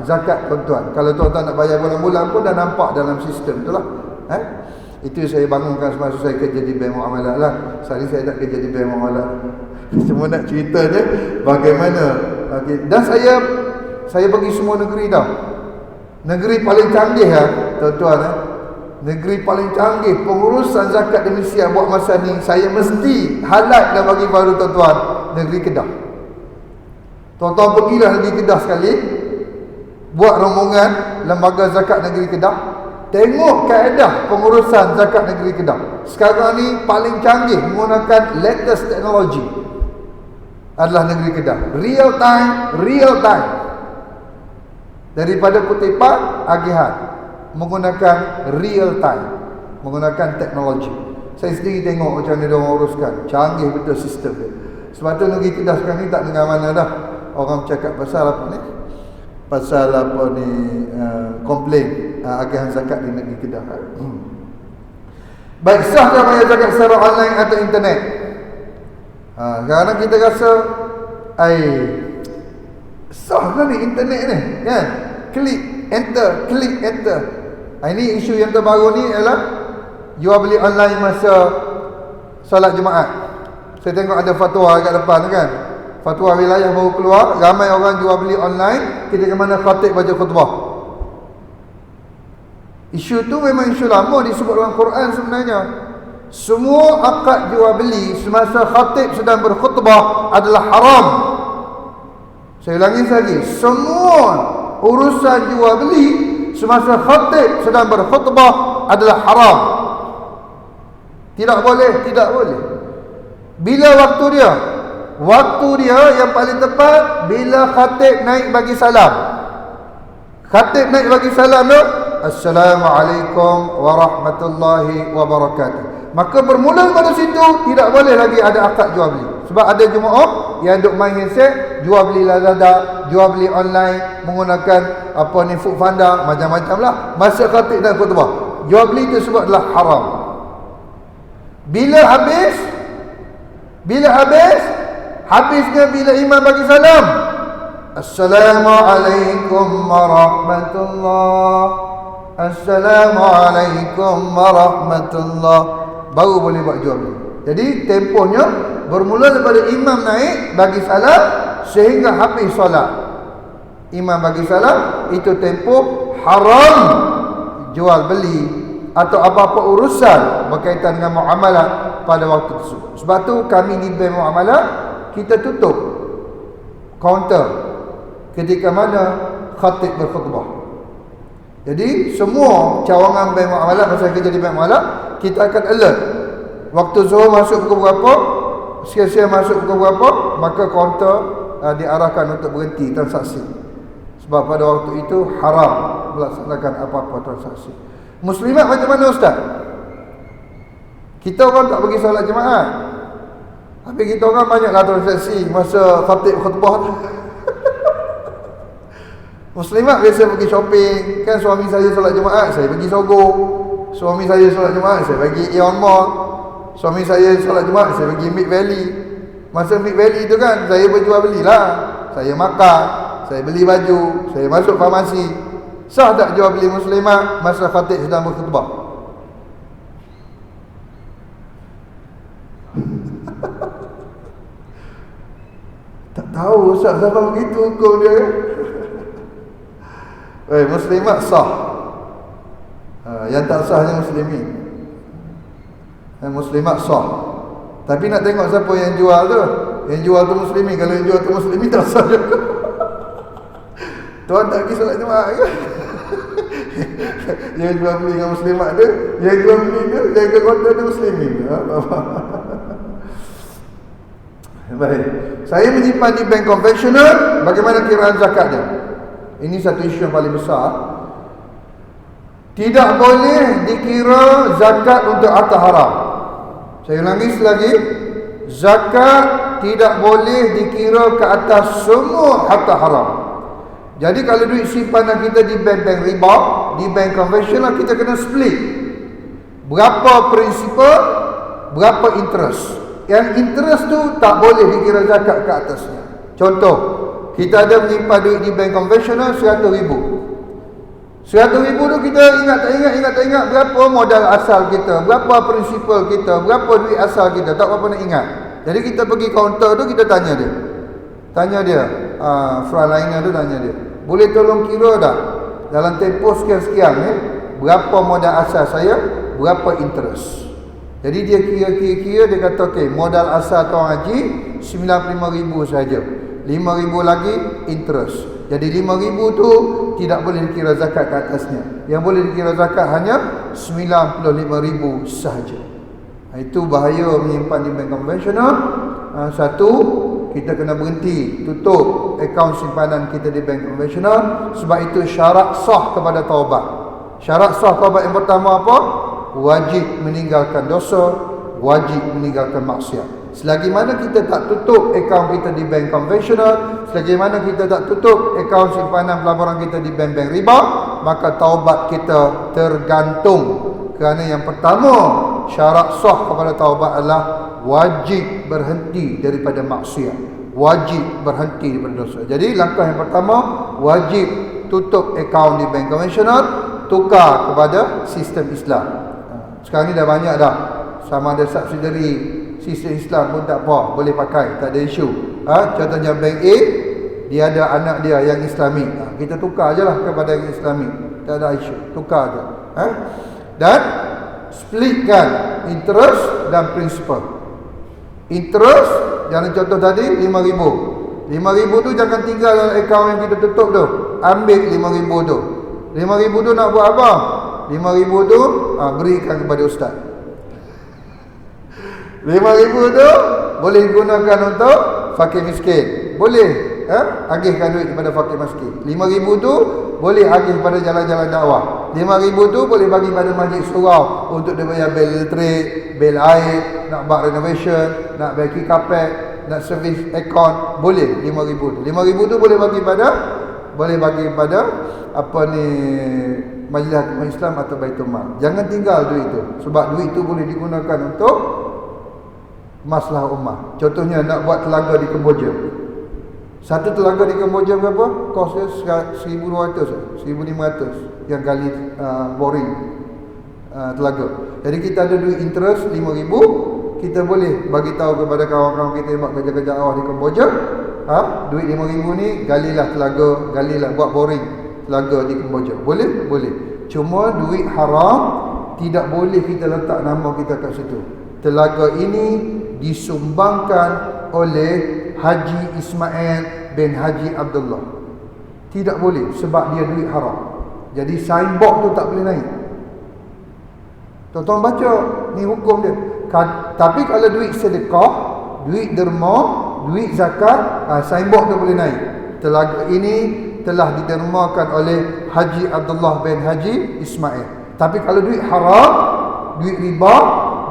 zakat tuan-tuan. Kalau tuan-tuan nak bayar bulan-bulan pun dah nampak dalam sistem tu lah. Itu saya bangunkan semasa saya kerja di Bank Muamalat lah. Sehari saya tak kerja di Bank Muamalat. Cuma nak cerita je bagaimana. Dan saya pergi semua negeri tau. Negeri paling canggih tuan-tuan. Negeri paling canggih pengurusan zakat di Malaysia buat masa ni, saya mesti highlight dan bagi baru tuan-tuan, negeri Kedah. Tuan-tuan pergilah negeri Kedah sekali, buat rombongan lembaga zakat negeri Kedah, tengok kaedah pengurusan zakat negeri Kedah. Sekarang ni paling canggih menggunakan latest teknologi adalah negeri Kedah. Real time. Daripada kutipan agihan, menggunakan real time, menggunakan teknologi. Saya sendiri tengok macam mana dia orang uruskan. Canggih betul sistem dia. Sebab tu negeri Kedah sekarang ni tak dengar mana dah orang cakap pasal komplain agihan zakat di negeri Kedah. Baik, sah tak bayar zakat secara online atau internet? Sekarang kita rasa sah kan ni internet ni kan? Klik enter. Ini isu yang terbaru ni adalah jual beli online masa solat Jumaat. Saya tengok ada fatwa kat depan kan, fatwa wilayah baru keluar, ramai orang jual beli online ketika mana khatib baca khutbah. Isu tu memang isu lama disebut dalam Quran sebenarnya. Semua akad jual beli semasa khatib sedang berkhutbah adalah haram. Saya ulangi lagi, semua urusan jual beli semasa khatib sedang berkhutbah adalah haram. Tidak boleh. Bila waktu dia? Waktu dia yang paling tepat bila khatib naik bagi salam. Khatib naik bagi salam tu, Assalamualaikum warahmatullahi wabarakatuh. Maka bermula pada situ tidak boleh lagi ada akad jual beli. Sebab ada jemaah yang duk main handset, jual beli Lazada, jual beli online menggunakan apa ni Foodpanda, macam-macam lah. Masa khatib dan khutbah, jual beli itu sebab adalah haram. Bila habis habisnya bila imam bagi salam, Assalamualaikum warahmatullahi, Assalamualaikum warahmatullahi, baru boleh buat jual beli. Jadi tempohnya bermula daripada imam naik bagi salam sehingga habis solat. Imam bagi salam, itu tempoh haram jual beli atau apa-apa urusan berkaitan dengan muamalah pada waktu tersebut. Sebab tu kami di bank muamalah, kita tutup kaunter ketika mana khatib berkhutbah. Jadi semua cawangan bank muamalah, masa kerja di bank muamalah, kita akan alert. Waktu Zuhur masuk pukul berapa, siang-siang masuk pukul berapa, maka kaunter diarahkan untuk berhenti transaksi. Sebab pada waktu itu haram melaksanakan apa-apa transaksi. Muslimat macam mana Ustaz? Kita orang tak pergi solat jemaah, tapi kita orang banyaklah transaksi masa khatib khutbah. Muslimat biasa pergi shopping. Kan suami saya solat jemaah, saya pergi Sogo. Suami saya solat jemaah, saya pergi Aeon Mall. Suami saya solat jemaah, saya pergi Mid Valley. Masa Mid Valley tu kan, saya berjual belilah. Saya makan, saya beli baju, saya masuk farmasi. Sah tak jual beli muslimat masa khatib sedang berkhutbah? Tak tahu Ustaz siapa begitu hukum dia. Muslimat sah. Yang tak sahnya muslimin. Muslimat sah. Tapi nak tengok siapa yang jual tu. Yang jual tu muslimin. Kalau yang jual tu muslimin, tak sah juga. Tuan tak pergi solat jemaah ke? Yang jual beli dengan muslimat tu, yang jual beli tu, jaga konten tu muslimin. Baik. Saya menyimpan di bank konvensional. Bagaimana kiraan zakat dia? Ini satu isu yang paling besar. Tidak boleh dikira zakat untuk harta haram. Saya ulangi lagi. Zakat tidak boleh dikira ke atas semua harta haram. Jadi kalau duit simpanan kita di bank-bank riba, di bank konvensional, kita kena split. Berapa prinsipal, berapa interest. Yang interest tu tak boleh dikira zakat ke atasnya. Contoh, kita ada menyimpan duit di bank konvensional 100,000. 100,000 tu kita ingat tak ingat berapa modal asal kita, berapa prinsipal kita, berapa duit asal kita, tak berapa nak ingat. Jadi kita pergi kaunter tu, kita tanya dia, frontliner tu tanya dia, boleh tolong kira tak dalam tempoh sekian-sekian berapa modal asal saya, berapa interest. Jadi dia kira-kira, dia kata okey, modal asal tuan haji 95,000 saja, 5,000 lagi interest. Jadi 5,000 tu tidak boleh dikira zakat ke atasnya. Yang boleh dikira zakat hanya 95,000 sahaja. Itu bahaya menyimpan di bank konvensional. Satu, kita kena berhenti tutup akaun simpanan kita di bank konvensional. Sebab itu syarat sah kepada taubat. Syarat sah taubat yang pertama apa? Wajib meninggalkan dosa, wajib meninggalkan maksiat. Selagi mana kita tak tutup akaun kita di bank konvensional, selagi mana kita tak tutup akaun simpanan pelaburan kita di bank-bank riba, maka taubat kita tergantung. Kerana yang pertama, syarat sah kepada taubat adalah wajib berhenti daripada maksiat, wajib berhenti daripada dosa. Jadi langkah yang pertama, wajib tutup akaun di bank konvensional, tukar kepada sistem Islam. Sekarang ni dah banyak dah, sama ada subsidiary sistem Islam pun tak apa, boleh pakai, tak ada isu. Contohnya bank A, dia ada anak dia yang Islami, kita tukar je lah kepada yang Islami, tak ada isu, tukar je. Dan splitkan interest dan principal. Interest, jangan contoh tadi 5,000. 5,000 tu jangan tinggal dalam akaun yang kita tutup tu, ambil 5,000 tu. 5,000 tu nak buat apa? 5,000 tu berikan kepada ustaz. 5,000 tu boleh digunakan untuk fakir miskin. Boleh agihkan duit kepada fakir miskin. 5,000 tu boleh agih pada jalan-jalan dakwah. 5,000 tu boleh bagi pada masjid surau untuk dia bayar bil elektrik, bil air, nak buat renovation, nak bagi kapek, nak servis aircon. Boleh 5,000 tu. 5,000 tu boleh bagi pada apa ni, Majlis Hakimin Islam atau Baitul Mal. Jangan tinggal duit tu, sebab duit tu boleh digunakan untuk masalah ummah. Contohnya nak buat telaga di Kemboja. Satu telaga di Kemboja berapa? Kosnya 1,200, 1,500 yang kali boring telaga. Jadi kita ada duit interest 5,000, kita boleh bagi tahu kepada kawan-kawan kita yang buat kerja-kerja awal di Kemboja, duit 5,000 ni galilah telaga, galilah buat boring telaga di Kemboja. Boleh? Boleh. Cuma duit haram tidak boleh kita letak nama kita kat situ. Telaga ini disumbangkan oleh Haji Ismail bin Haji Abdullah. Tidak boleh, sebab dia duit haram. Jadi signboard tu tak boleh naik. Tuan-tuan baca ni hukum dia. Tapi kalau duit sedekah, duit derma, duit zakat, signboard tu boleh naik. Telaga ini telah didermakan oleh Haji Abdullah bin Haji Ismail. Tapi kalau duit haram, duit riba,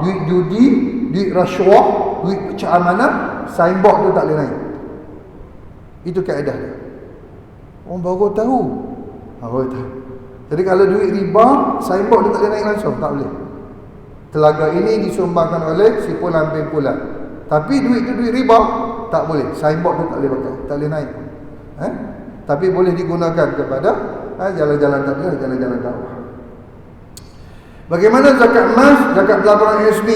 duit judi, duit rasuah, duit pecah amanah, signboard tu tak boleh naik. Itu kaedah dia. Orang baru tahu. Baru tahu. Jadi kalau duit riba, signboard tu tak boleh naik langsung, tak boleh. Telaga ini disumbangkan oleh si Fulan bin Fulan. Tapi duit tu duit riba, tak boleh. Signboard tu tak boleh pakai, tak boleh naik. Tapi boleh digunakan kepada jalan-jalan tadi, jalan-jalan dakwah. Bagaimana zakat emas, zakat pelaburan ASB?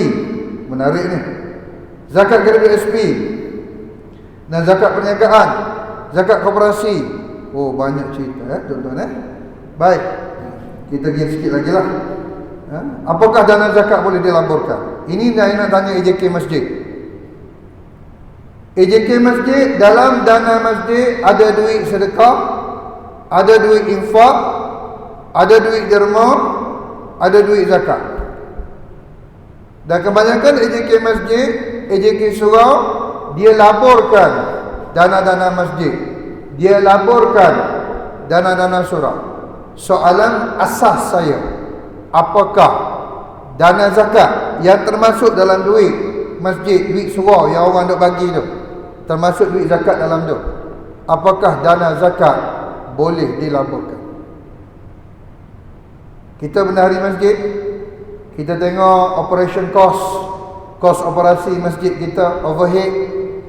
Menarik ni. Zakat kredit ASB dan zakat perniagaan, zakat koperasi. Oh, banyak cerita tuan-tuan. Baik, kita pergi sikit lagi lah. Apakah dana zakat boleh dilaporkan? Ini saya nak tanya AJK Masjid. AJK Masjid, dalam dana masjid ada duit sedekah, ada duit infak, ada duit derma, ada duit zakat. Dan kebanyakan AJK Masjid, AJK surau, dia laporkan dana-dana masjid, dia laporkan dana-dana surau. Soalan asas saya, apakah dana zakat yang termasuk dalam duit masjid, duit surau yang orang duk bagi tu, termasuk duit zakat dalam tu, apakah dana zakat boleh dilaporkan? Kita bendahari masjid, kita tengok operation cost operasi masjid kita, overhead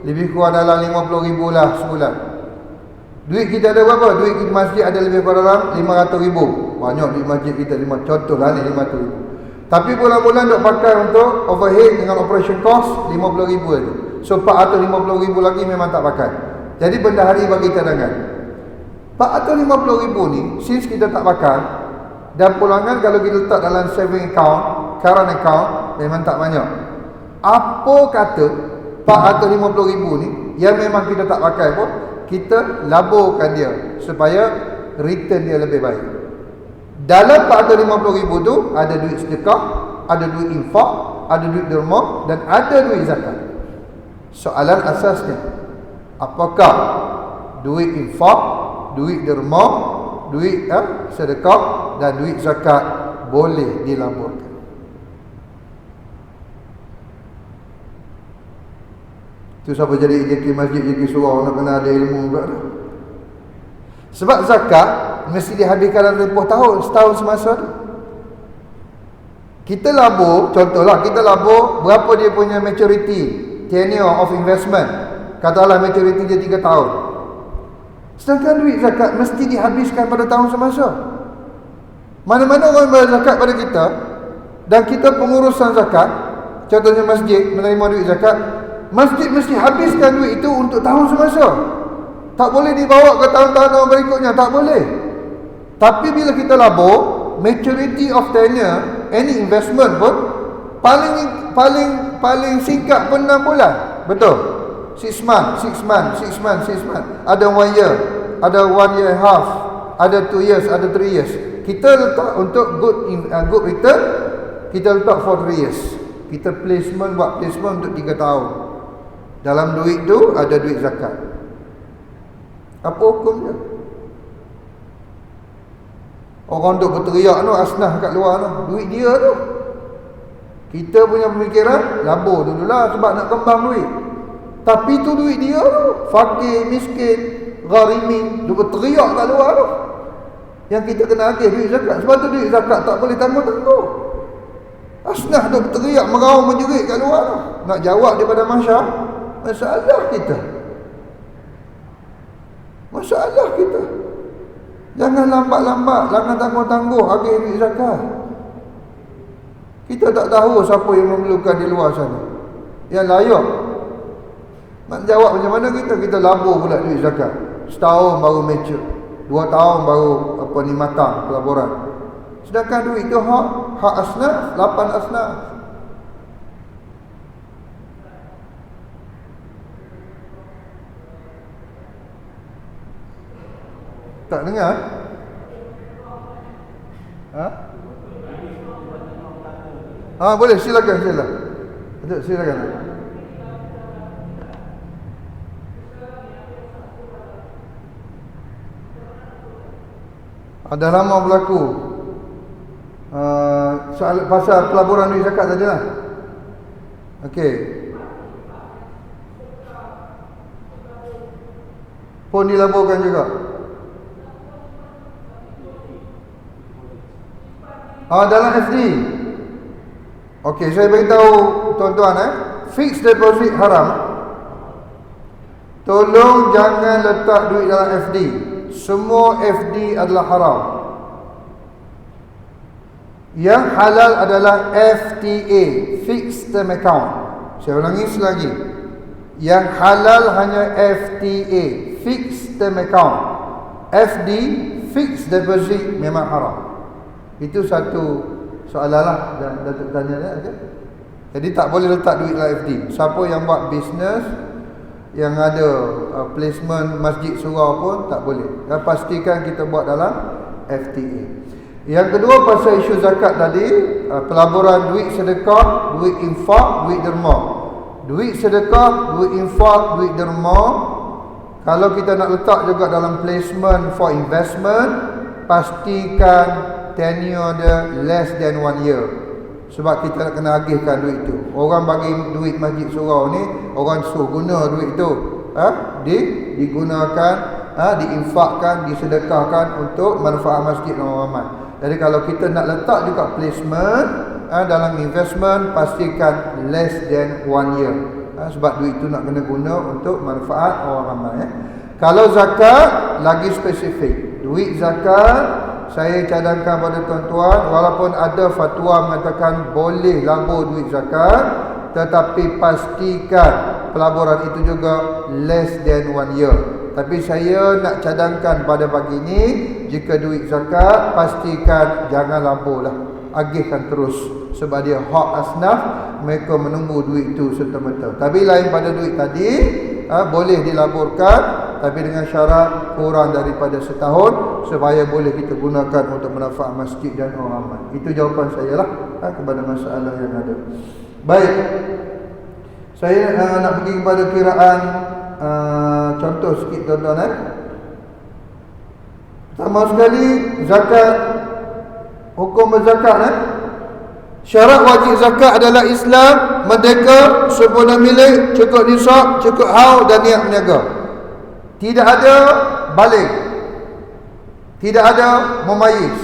lebih kurang dalam 50,000 lah sebulan. Duit kita ada berapa? Duit kita masjid ada lebih kurang dalam 500,000. Banyak duit masjid kita, contohlah ni 500,000. Tapi bulan-bulan duk pakai untuk overhead dengan operation cost 50,000 tu. So 450,000 lagi memang tak pakai. Jadi bendahari bagi cadangan 450,000 ni, since kita tak pakai, dan pulangan kalau kita letak dalam saving account, current account, memang tak banyak. Apa kata 450,000 ni yang memang kita tak pakai pun, kita laburkan dia supaya return dia lebih baik. Dalam 450,000 tu ada duit sedekah, ada duit infak, ada duit derma, dan ada duit zakat. Soalan asasnya, apakah duit infak, duit derma, duit sedekah dan duit zakat boleh dilaporkan? Itu siapa jadi JK masjid, JK surau, nak kena ada ilmu juga tu. Sebab zakat mesti dihabiskan dalam tempoh tahun, setahun semasa tu. Kita labur, contohlah kita labur, berapa dia punya maturity, tenure of investment. Katalah maturity dia 3 tahun. Sedangkan duit zakat mesti dihabiskan pada tahun semasa. Mana-mana orang bayar zakat pada kita, dan kita pengurusan zakat, contohnya masjid menerima duit zakat, masjid mesti habiskan duit itu untuk tahun semasa. Tak boleh dibawa ke tahun-tahun berikutnya, tak boleh. Tapi bila kita labur, maturity of tenure any investment pun paling singkat pun 6 bulan. Betul? 6 months. Ada 1 year, ada 1 year and a half, ada 2 years, ada 3 years. Kita letak untuk good return, kita letak for 3 years. Kita buat placement untuk 3 tahun. Dalam duit tu ada duit zakat. Apa hukumnya? Orang duk berteriak tu, asnaf kat luar tu, duit dia tu. Kita punya pemikiran, labur dululah sebab nak kembang duit. Tapi tu duit dia tu. Fakir, miskin, gharimin, duk berteriak kat luar tu. Yang kita kena agih duit zakat. Sebab tu duit zakat tak boleh tangguh-tangguh. Asnaf duk berteriak, meraung menjerit kat luar tu. Nak jawab daripada masalah kita. Masalah kita. Jangan lambat-lambat, jangan tangguh-tangguh agih duit zakat. Kita tak tahu siapa yang memerlukan di luar sana. Yang layak. Nak jawab macam mana kita? Kita labur pula duit zakat. Setahun baru mature. 2 tahun baru matang pelaburan. Sedangkan duit tu hak asnaf, 8 asnaf. Tak dengar? Boleh, silakan. Silakan. Dah lama berlaku. Soal pasal pelaburan duit zakat tadi lah. Okey. Pun dilaburkan juga. Dalam FD. Okey, saya beritahu tuan-tuan fixed deposit haram. Tolong jangan letak duit dalam FD. Semua FD adalah haram. Yang halal adalah FTA, fixed term account. Saya ulangi selagi. Yang halal hanya FTA, fixed term account. FD, fixed deposit memang haram. Itu satu soalan lah Datuk tanya okay? Jadi tak boleh letak duit dalam FD. Siapa yang buat bisnes yang ada placement masjid surau pun tak boleh. Dan pastikan kita buat dalam FTA. Yang kedua pasal isu zakat tadi, pelaburan duit sedekah, duit infak, duit derma. Duit sedekah, duit infak, duit derma, kalau kita nak letak juga dalam placement for investment, pastikan tenure dia less than 1 year. Sebab kita nak kena agihkan duit tu. Orang bagi duit masjid surau ni, orang suruh guna duit tu, digunakan, diinfakkan, disedekahkan untuk manfaat masjid orang ramai. Jadi kalau kita nak letak juga placement dalam investment, pastikan less than 1 year. Sebab duit tu nak kena guna untuk manfaat orang ramai. Kalau zakat, lagi spesifik. Duit zakat, saya cadangkan pada tuan-tuan, walaupun ada fatwa mengatakan boleh labur duit zakat, tetapi pastikan pelaburan itu juga less than 1 year. Tapi saya nak cadangkan pada pagi ini, jika duit zakat, pastikan jangan laburlah, agihkan terus. Sebab dia hak asnaf, mereka menunggu duit itu serta-merta. Tapi lain pada duit tadi, boleh dilaburkan, tapi dengan syarat kurang daripada setahun, supaya boleh kita gunakan untuk manfaat masjid dan orang ramai. Itu jawapan saya lah kepada masalah yang ada. Baik, saya nak pergi kepada kiraan contoh sikit tuan-tuan. Pertama sekali, zakat, hukum berzakat. Syarat wajib zakat adalah Islam, merdeka, sempurna milik, cukup nisab, cukup haul dan niat berniaga. Tidak ada balik, tidak ada memayis.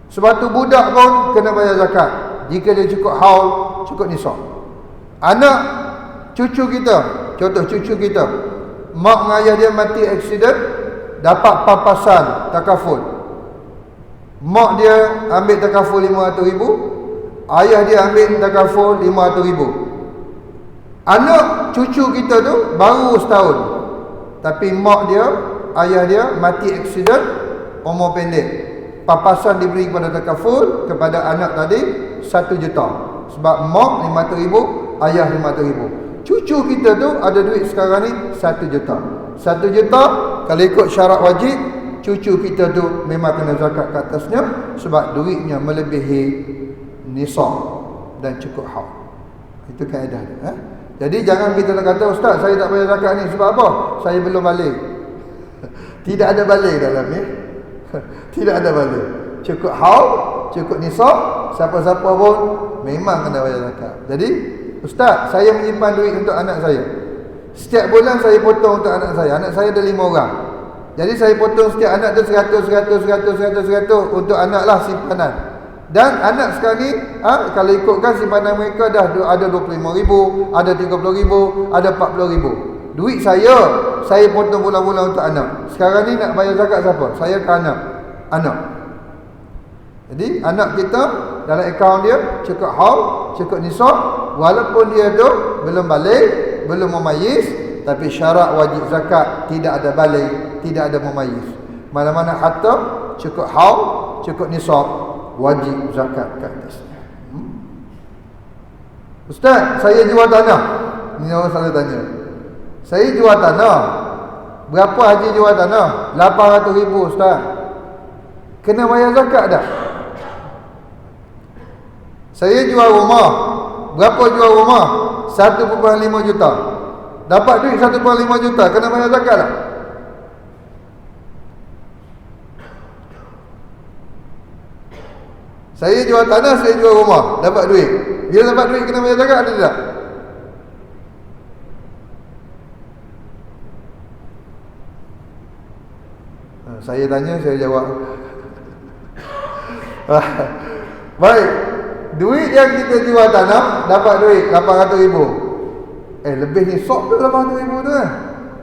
Sebab tu budak pun kena bayar zakat jika dia cukup haul, cukup nisab. Anak cucu kita, contoh cucu kita, mak dengan ayah dia mati aksiden, dapat pampasan takaful. Mak dia ambil takaful 500,000, ayah dia ambil takaful 500,000. Anak cucu kita tu baru setahun, tapi mak dia, ayah dia mati aksiden, umur pendek. Pampasan diberi kepada takaful, kepada anak tadi 1 juta. Sebab mak 500,000, ayah 500,000. Cucu kita tu ada duit sekarang ni 1 juta. 1 juta kalau ikut syarat wajib, cucu kita tu memang kena zakat ke atasnya, sebab duitnya melebihi nisab dan cukup haul. Itu kaedah dia. Jadi jangan kita nak kata, Ustaz saya tak bayar zakat ni sebab apa? Saya belum balik. Tidak ada balik dalam ni. Tidak ada balik. Cukup haul, cukup nisab, siapa-siapa pun memang kena bayar zakat. Jadi, Ustaz, saya menyimpan duit untuk anak saya. Setiap bulan saya potong untuk anak saya. Anak saya ada 5 orang. Jadi saya potong setiap anak tu 100 untuk anak lah simpanan. Dan anak sekarang ni kalau ikutkan simpanan mereka dah ada 25,000, ada 30,000, ada 40,000. Duit saya potong bulan-bulan untuk anak. Sekarang ni nak bayar zakat siapa? Saya ke anak. Jadi anak kita dalam akaun dia cukup haul, cukup nisab, walaupun dia tu belum balik, belum memayis, tapi syarat wajib zakat tidak ada balik, tidak ada memayis. Mana-mana harta cukup haul, cukup nisab, wajib zakat ke atasnya. Ustaz, saya jual tanah. Ini orang selalu tanya. Saya jual tanah. Berapa haji jual tanah? 800,000 Ustaz. Kena bayar zakat dah. Saya jual rumah. Berapa jual rumah? 1.5 juta. Dapat duit 1.5 juta, kena bayar zakat dah. Saya jual tanah, saya jual rumah, dapat duit. Bila dapat duit kena bayar zakat atau tidak? Saya tanya, saya jawab. Baik. Duit yang kita jual tanah dapat duit 800,000. Lebih ni sok tu 800,000 tu kan.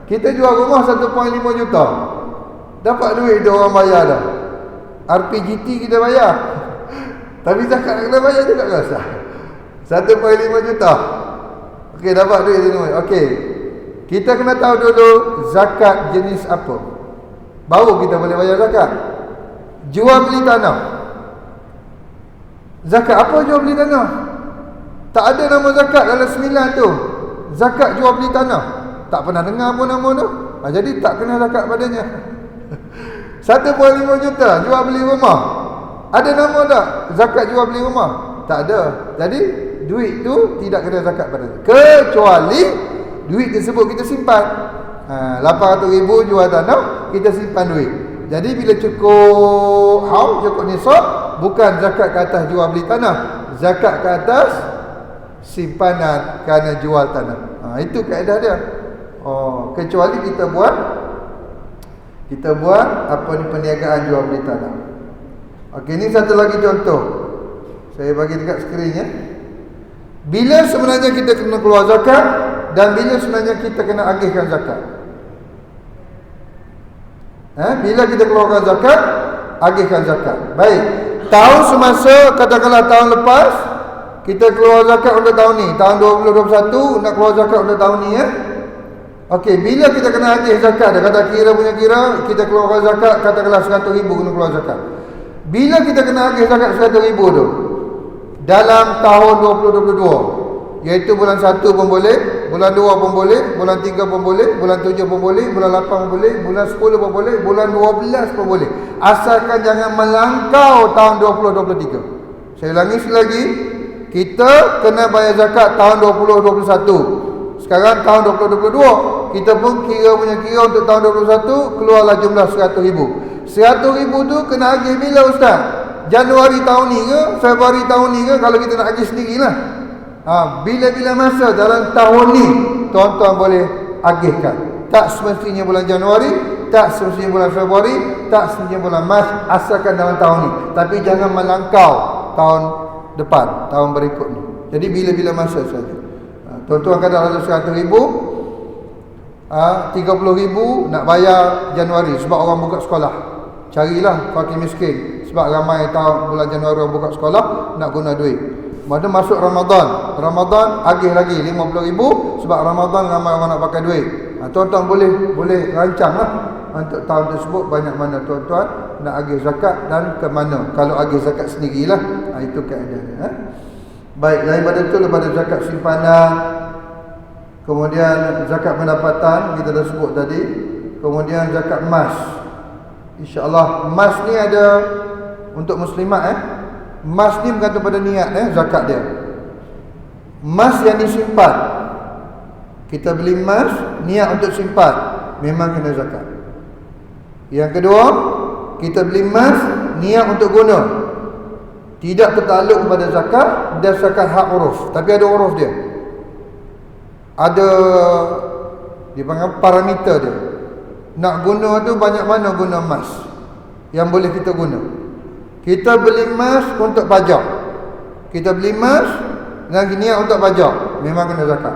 Kita jual rumah 1.5 juta. Dapat duit dia orang bayar dah. RPGT kita bayar. Tapi zakat kena bayar juga ke Ustaz? 1.5 juta. Okey, dapat duit tu. Okey. Kita kena tahu dulu zakat jenis apa. Baru kita boleh bayar zakat. Jual beli tanah. Zakat apa jual beli tanah? Tak ada nama zakat dalam 9 tu. Zakat jual beli tanah. Tak pernah dengar pun nama tu. Jadi tak kena zakat padanya. 1.5 juta jual beli rumah. Ada nama tak zakat jual beli rumah? Tak ada. Jadi duit tu tidak kena zakat padanya. Kecuali duit tersebut kita simpan. 800,000 jual tanah, kita simpan duit. Jadi bila cukup haul, cukup nisab, bukan zakat ke atas jual beli tanah, zakat ke atas simpanan kerana jual tanah. Itu kaedah dia. Kecuali kita buat apa ni, perniagaan jual beli tanah. Okey, ni satu lagi contoh. Saya bagi dekat skrin ya. Bila sebenarnya kita kena keluar zakat dan bila sebenarnya kita kena agihkan zakat. Bila kita keluarkan zakat, agihkan zakat. Baik. Tahun semasa, katakanlah tahun lepas, kita keluar zakat untuk tahun ni, tahun 2021 nak keluar zakat untuk tahun ni ya. Okey, bila kita kena agih zakat, dia kata kira punya kira, kita keluarkan zakat katakanlah 100,000 kena keluar zakat. Bila kita kena agih zakat 100,000 tu dalam tahun 2022, iaitu bulan 1 pun boleh, bulan 2 pun boleh, bulan 3 pun boleh, bulan 7 pun boleh, bulan 8 pun boleh, bulan 10 pun boleh, bulan 12 pun boleh. Asalkan jangan melangkau tahun 2023. Saya ulangi sekali lagi, kita kena bayar zakat tahun 2021. Sekarang tahun 2022, kita pun kira untuk tahun 2021, keluarlah jumlah 100,000. 100,000 tu kena agih bila Ustaz? Januari tahun ni ke? Februari tahun ni ke? Kalau kita nak agih sendirilah. Bila-bila masa dalam tahun ni tuan-tuan boleh agihkan. Tak semestinya bulan Januari, tak semestinya bulan Februari, tak semestinya bulan Mac, asalkan dalam tahun ni. Tapi jangan melangkau tahun depan, tahun berikutnya. Jadi bila-bila masa saja. Tuan-tuan kadang ada 100,000, 30,000 nak bayar Januari sebab orang buka sekolah. Carilah fakir miskin sebab ramai tahun bulan Januari orang buka sekolah nak guna duit. Pada masuk Ramadan agih lagi 50,000 sebab Ramadan ramai orang nak pakai duit. Tuan-tuan boleh rancanglah untuk tahun tersebut banyak mana tuan-tuan nak agih zakat dan ke mana. Kalau agih zakat sendirilah, itu kaedahnya. Baik, daripada itu daripada zakat simpanan, kemudian zakat pendapatan kita dah sebut tadi, kemudian zakat emas. InsyaAllah emas ni ada untuk muslimat Emas ni bergantung pada niat zakat dia. Emas yang disimpan Kita beli emas, niat untuk simpan, memang kena zakat. Yang kedua, kita beli emas, niat untuk guna, tidak tertakluk kepada zakat, berdasarkan hak uruf. Tapi ada uruf dia, ada dipanggil parameter dia. Nak guna tu banyak mana guna emas yang boleh kita guna. Kita beli emas untuk pajak, kita beli emas dengan niat untuk pajak, memang kena zakat.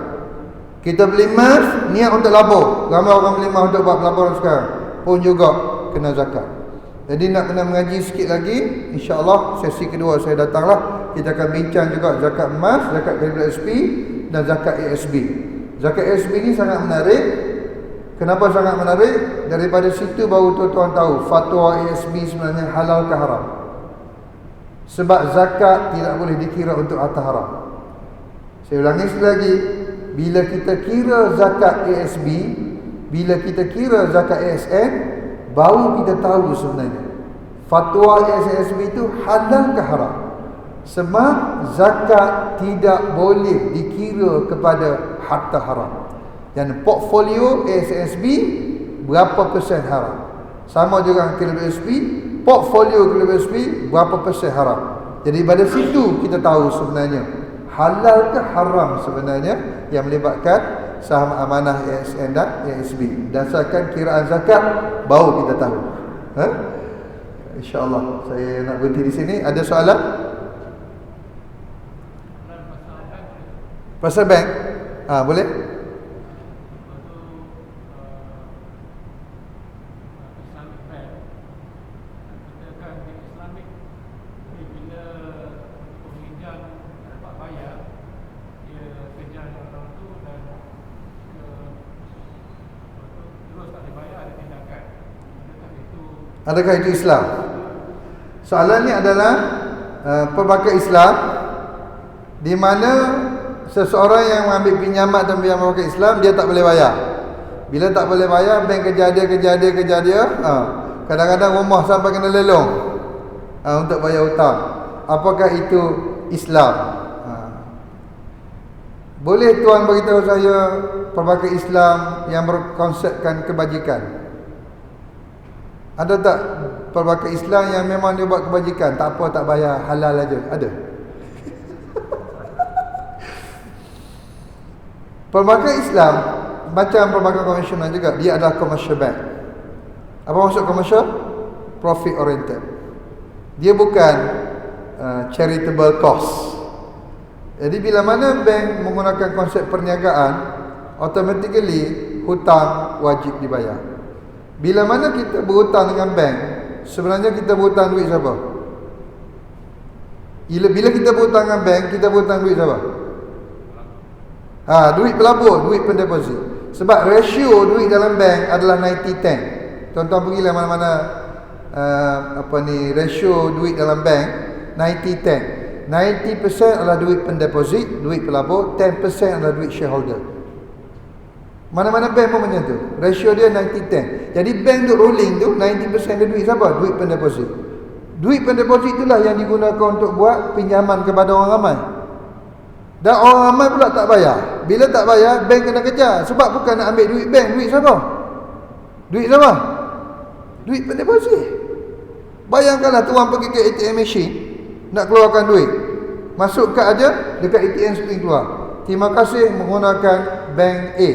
Kita beli emas niat untuk labur, ramai orang beli emas untuk buat pelaburan sekarang, pun juga kena zakat. Jadi nak kena mengaji sikit lagi, insya-Allah sesi kedua saya datanglah, kita akan bincang juga zakat emas, zakat KWSP dan zakat ASB. Zakat ASB ni sangat menarik. Kenapa sangat menarik? Daripada situ baru tuan-tuan tahu fatwa ASB sebenarnya halal ke haram. Sebab zakat tidak boleh dikira untuk harta haram. Saya ulangi sekali lagi, bila kita kira zakat ASB, bila kita kira zakat ASN, baru kita tahu sebenarnya fatwa ASB itu halal ke haram. Sebab zakat tidak boleh dikira kepada harta haram. Yang portfolio ASB berapa persen haram. Sama juga KWSP, portfolio KWSP berapa persen haram. Jadi pada situ kita tahu sebenarnya halal ke haram sebenarnya yang melibatkan saham amanah ASN dan ASB. Dasarkan kiraan zakat baru kita tahu. InsyaAllah saya nak berhenti di sini. Ada soalan? Pasal bank? Boleh? Adakah itu Islam? Soalan ni adalah perbankan Islam, di mana seseorang yang mengambil pinjaman dan perbankan Islam, dia tak boleh bayar. Bila tak boleh bayar, bank kerja dia, kadang-kadang rumah sampai kena lelong untuk bayar hutang. Apakah itu Islam? Boleh tuan beritahu saya perbankan Islam yang berkonsepkan kebajikan? Ada tak perbankan Islam yang memang dia buat kebajikan, tak apa, tak bayar, halal aja? Ada? Perbankan Islam macam perbankan konvensional juga, dia adalah commercial bank. Apa maksud commercial? Profit oriented. Dia bukan charitable cause. Jadi bila mana bank menggunakan konsep perniagaan, automatically hutang wajib dibayar. Bila mana kita berhutang dengan bank, sebenarnya kita berhutang duit siapa? Bila kita berhutang dengan bank, kita berhutang duit siapa? Duit pelabur, duit pendeposit. Sebab ratio duit dalam bank adalah 90-10. Tuan-tuan pergilah mana-mana ratio duit dalam bank 90-10. 90% adalah duit pendeposit, duit pelabur, 10% adalah duit shareholder. Mana-mana bank pun macam tu. Ratio dia 90-10. Jadi bank duk rolling tu, 90% dia duit siapa? Duit pendeposit. Duit pendeposit itulah yang digunakan untuk buat pinjaman kepada orang ramai. Dan orang ramai pula tak bayar. Bila tak bayar, bank kena kejar. Sebab bukan nak ambil duit bank. Duit siapa? Duit siapa? Duit pendeposit. Bayangkanlah tuan pergi ke ATM machine, nak keluarkan duit, masuk kad aja, dekat ATM spring keluar. Terima kasih menggunakan bank A.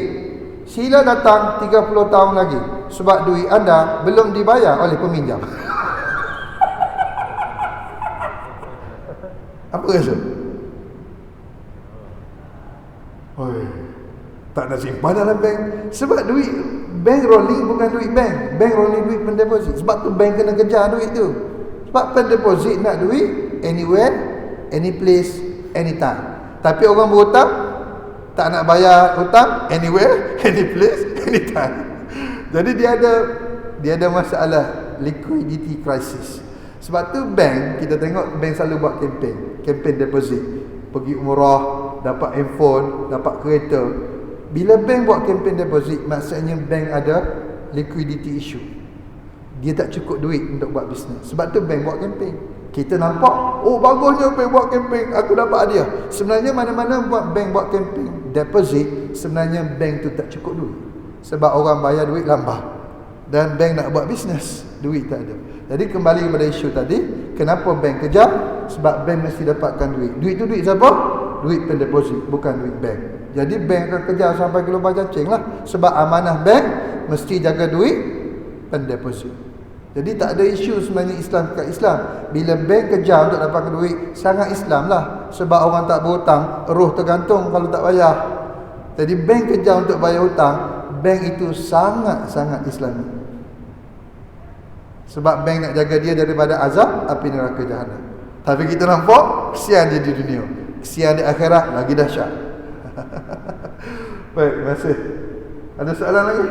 Sila datang 30 tahun lagi, sebab duit anda belum dibayar oleh peminjam. Apa rasa? Tak nak simpan dalam bank. Sebab duit bank rolling bukan duit bank. Bank rolling duit pendeposit. Sebab tu bank kena kejar duit tu. Sebab pendeposit nak duit anywhere, any place, anytime. Tapi orang berhutang tak nak bayar hutang anywhere, any place, anytime. Jadi dia ada masalah liquidity crisis. Sebab tu bank, kita tengok bank selalu buat kempen deposit. Pergi umrah, dapat handphone, dapat kereta. Bila bank buat kempen deposit, maksudnya bank ada liquidity issue. Dia tak cukup duit untuk buat bisnes. Sebab tu bank buat kempen. Kita nampak, oh bagusnya bank buat kempen, aku dapat hadiah. Sebenarnya mana-mana buat bank buat kempen, deposit, sebenarnya bank tu tak cukup duit. Sebab orang bayar duit lambat. Dan bank nak buat bisnes, duit tak ada. Jadi kembali kepada isu tadi, kenapa bank kejar? Sebab bank mesti dapatkan duit. Duit tu duit siapa? Duit pendeposit, bukan duit bank. Jadi bank akan kejar sampai ke lubang cacing lah. Sebab amanah bank mesti jaga duit pendeposit. Jadi tak ada isu sebenarnya Islam ke Islam. Bila bank kejar untuk dapatkan duit, sangat Islam lah. Sebab orang tak berhutang, roh tergantung kalau tak bayar. Jadi bank kejar untuk bayar hutang, bank itu sangat-sangat Islami. Sebab bank nak jaga dia daripada azab api neraka jahanam. Tapi kita nampak kesian dia di dunia, kesian di akhirat lagi dahsyat. Baik, terima kasih. Ada soalan lagi?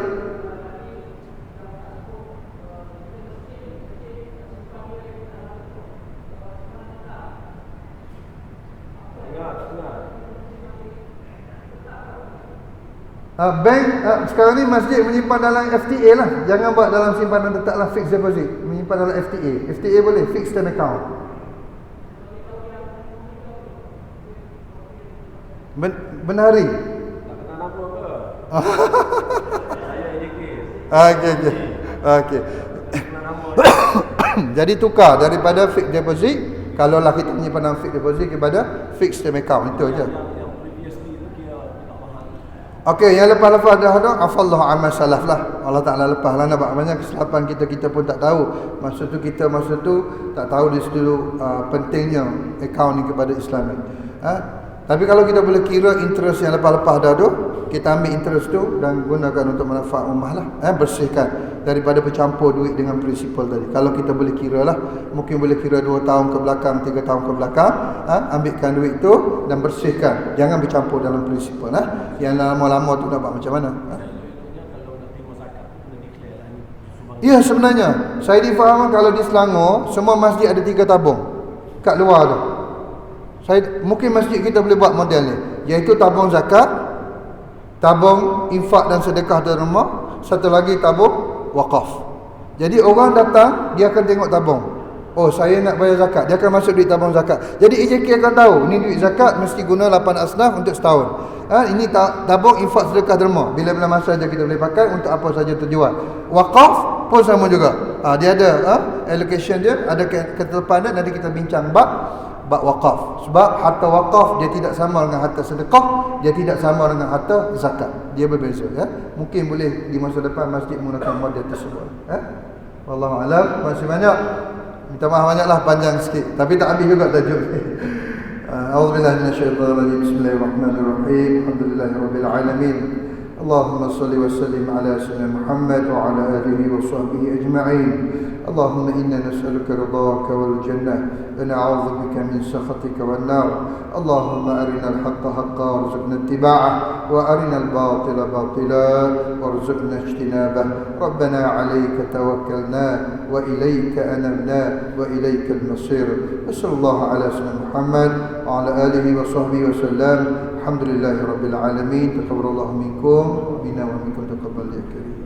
Bank sekarang ni masjid menyimpan dalam FTA lah. Jangan buat dalam simpanan tetap lah, fixed deposit. Menyimpan dalam FTA. FTA boleh, fixed term account. Benari. Tak kenal nama ke? Saya AJK. Okey. Jadi tukar daripada fixed deposit, kalau lah kita menyimpan dalam fixed deposit kepada fixed term account. Itu aja. Okey, yang lepas-lepas dah ada, afallahu amma salaf lah. Allah Ta'ala lepas lah. Nampak banyak kesilapan kita pun tak tahu. Masa tu tak tahu di situ pentingnya akaun ni kepada Islam ni. Tapi kalau kita boleh kira interest yang lepas-lepas dah ada, kita ambil interest tu dan gunakan untuk manfaat ummah lah. Bersihkan daripada bercampur duit dengan prinsipal tadi. Kalau kita boleh kira lah, mungkin boleh kira 2 tahun ke belakang, 3 tahun ke belakang, ambilkan duit tu dan bersihkan. Jangan bercampur dalam prinsipal. Yang lama-lama tu dapat macam mana? Ya, sebenarnya saya difahamkan kalau di Selangor semua masjid ada 3 tabung kat luar tu. Mungkin masjid kita boleh buat model ni, iaitu tabung zakat, tabung infak dan sedekah derma, satu lagi tabung wakaf. Jadi orang datang, dia akan tengok tabung. Oh, saya nak bayar zakat, dia akan masuk duit tabung zakat. Jadi AJK akan tahu, ni duit zakat mesti guna 8 asnaf untuk setahun. Ini tabung infak sedekah derma, bila-bila masa saja kita boleh pakai untuk apa saja tujuan. Wakaf pun sama juga. Dia ada allocation dia, ada ketetapan dia, nanti kita bincang bab wakaf. Sebab harta wakaf dia tidak sama dengan harta sedekah, dia tidak sama dengan harta zakat. Dia berbeza. Mungkin boleh di masa depan masjid menggunakan model tersebut. Wallahu a'lam. Terima kasih banyak. Minta maaf banyaklah, panjang sikit. Tapi tak habis juga tajuk. A'udzubillahi minasyaitonir rajim. Bismillahirrahmanirrahim. Alhamdulillahirabbil alamin. اللهم صل وسلم على سيدنا محمد وعلى آله وصحبه أجمعين. اللهم إنا نسألك رضاك والجنة ونعوذ بك من سخطك والنار. اللهم أرنا الحق حقا وارزقنا اتباعه وأرنا الباطل باطلا وارزقنا اجتنابه. ربنا عليك توكلنا وإليك أنبنا وإليك المصير. وصلى الله على سيدنا محمد وعلى آله وصحبه وسلم. الحمد لله رب العالمين. تقبل الله منكم ومنا ومنكم تقبل يا كريم.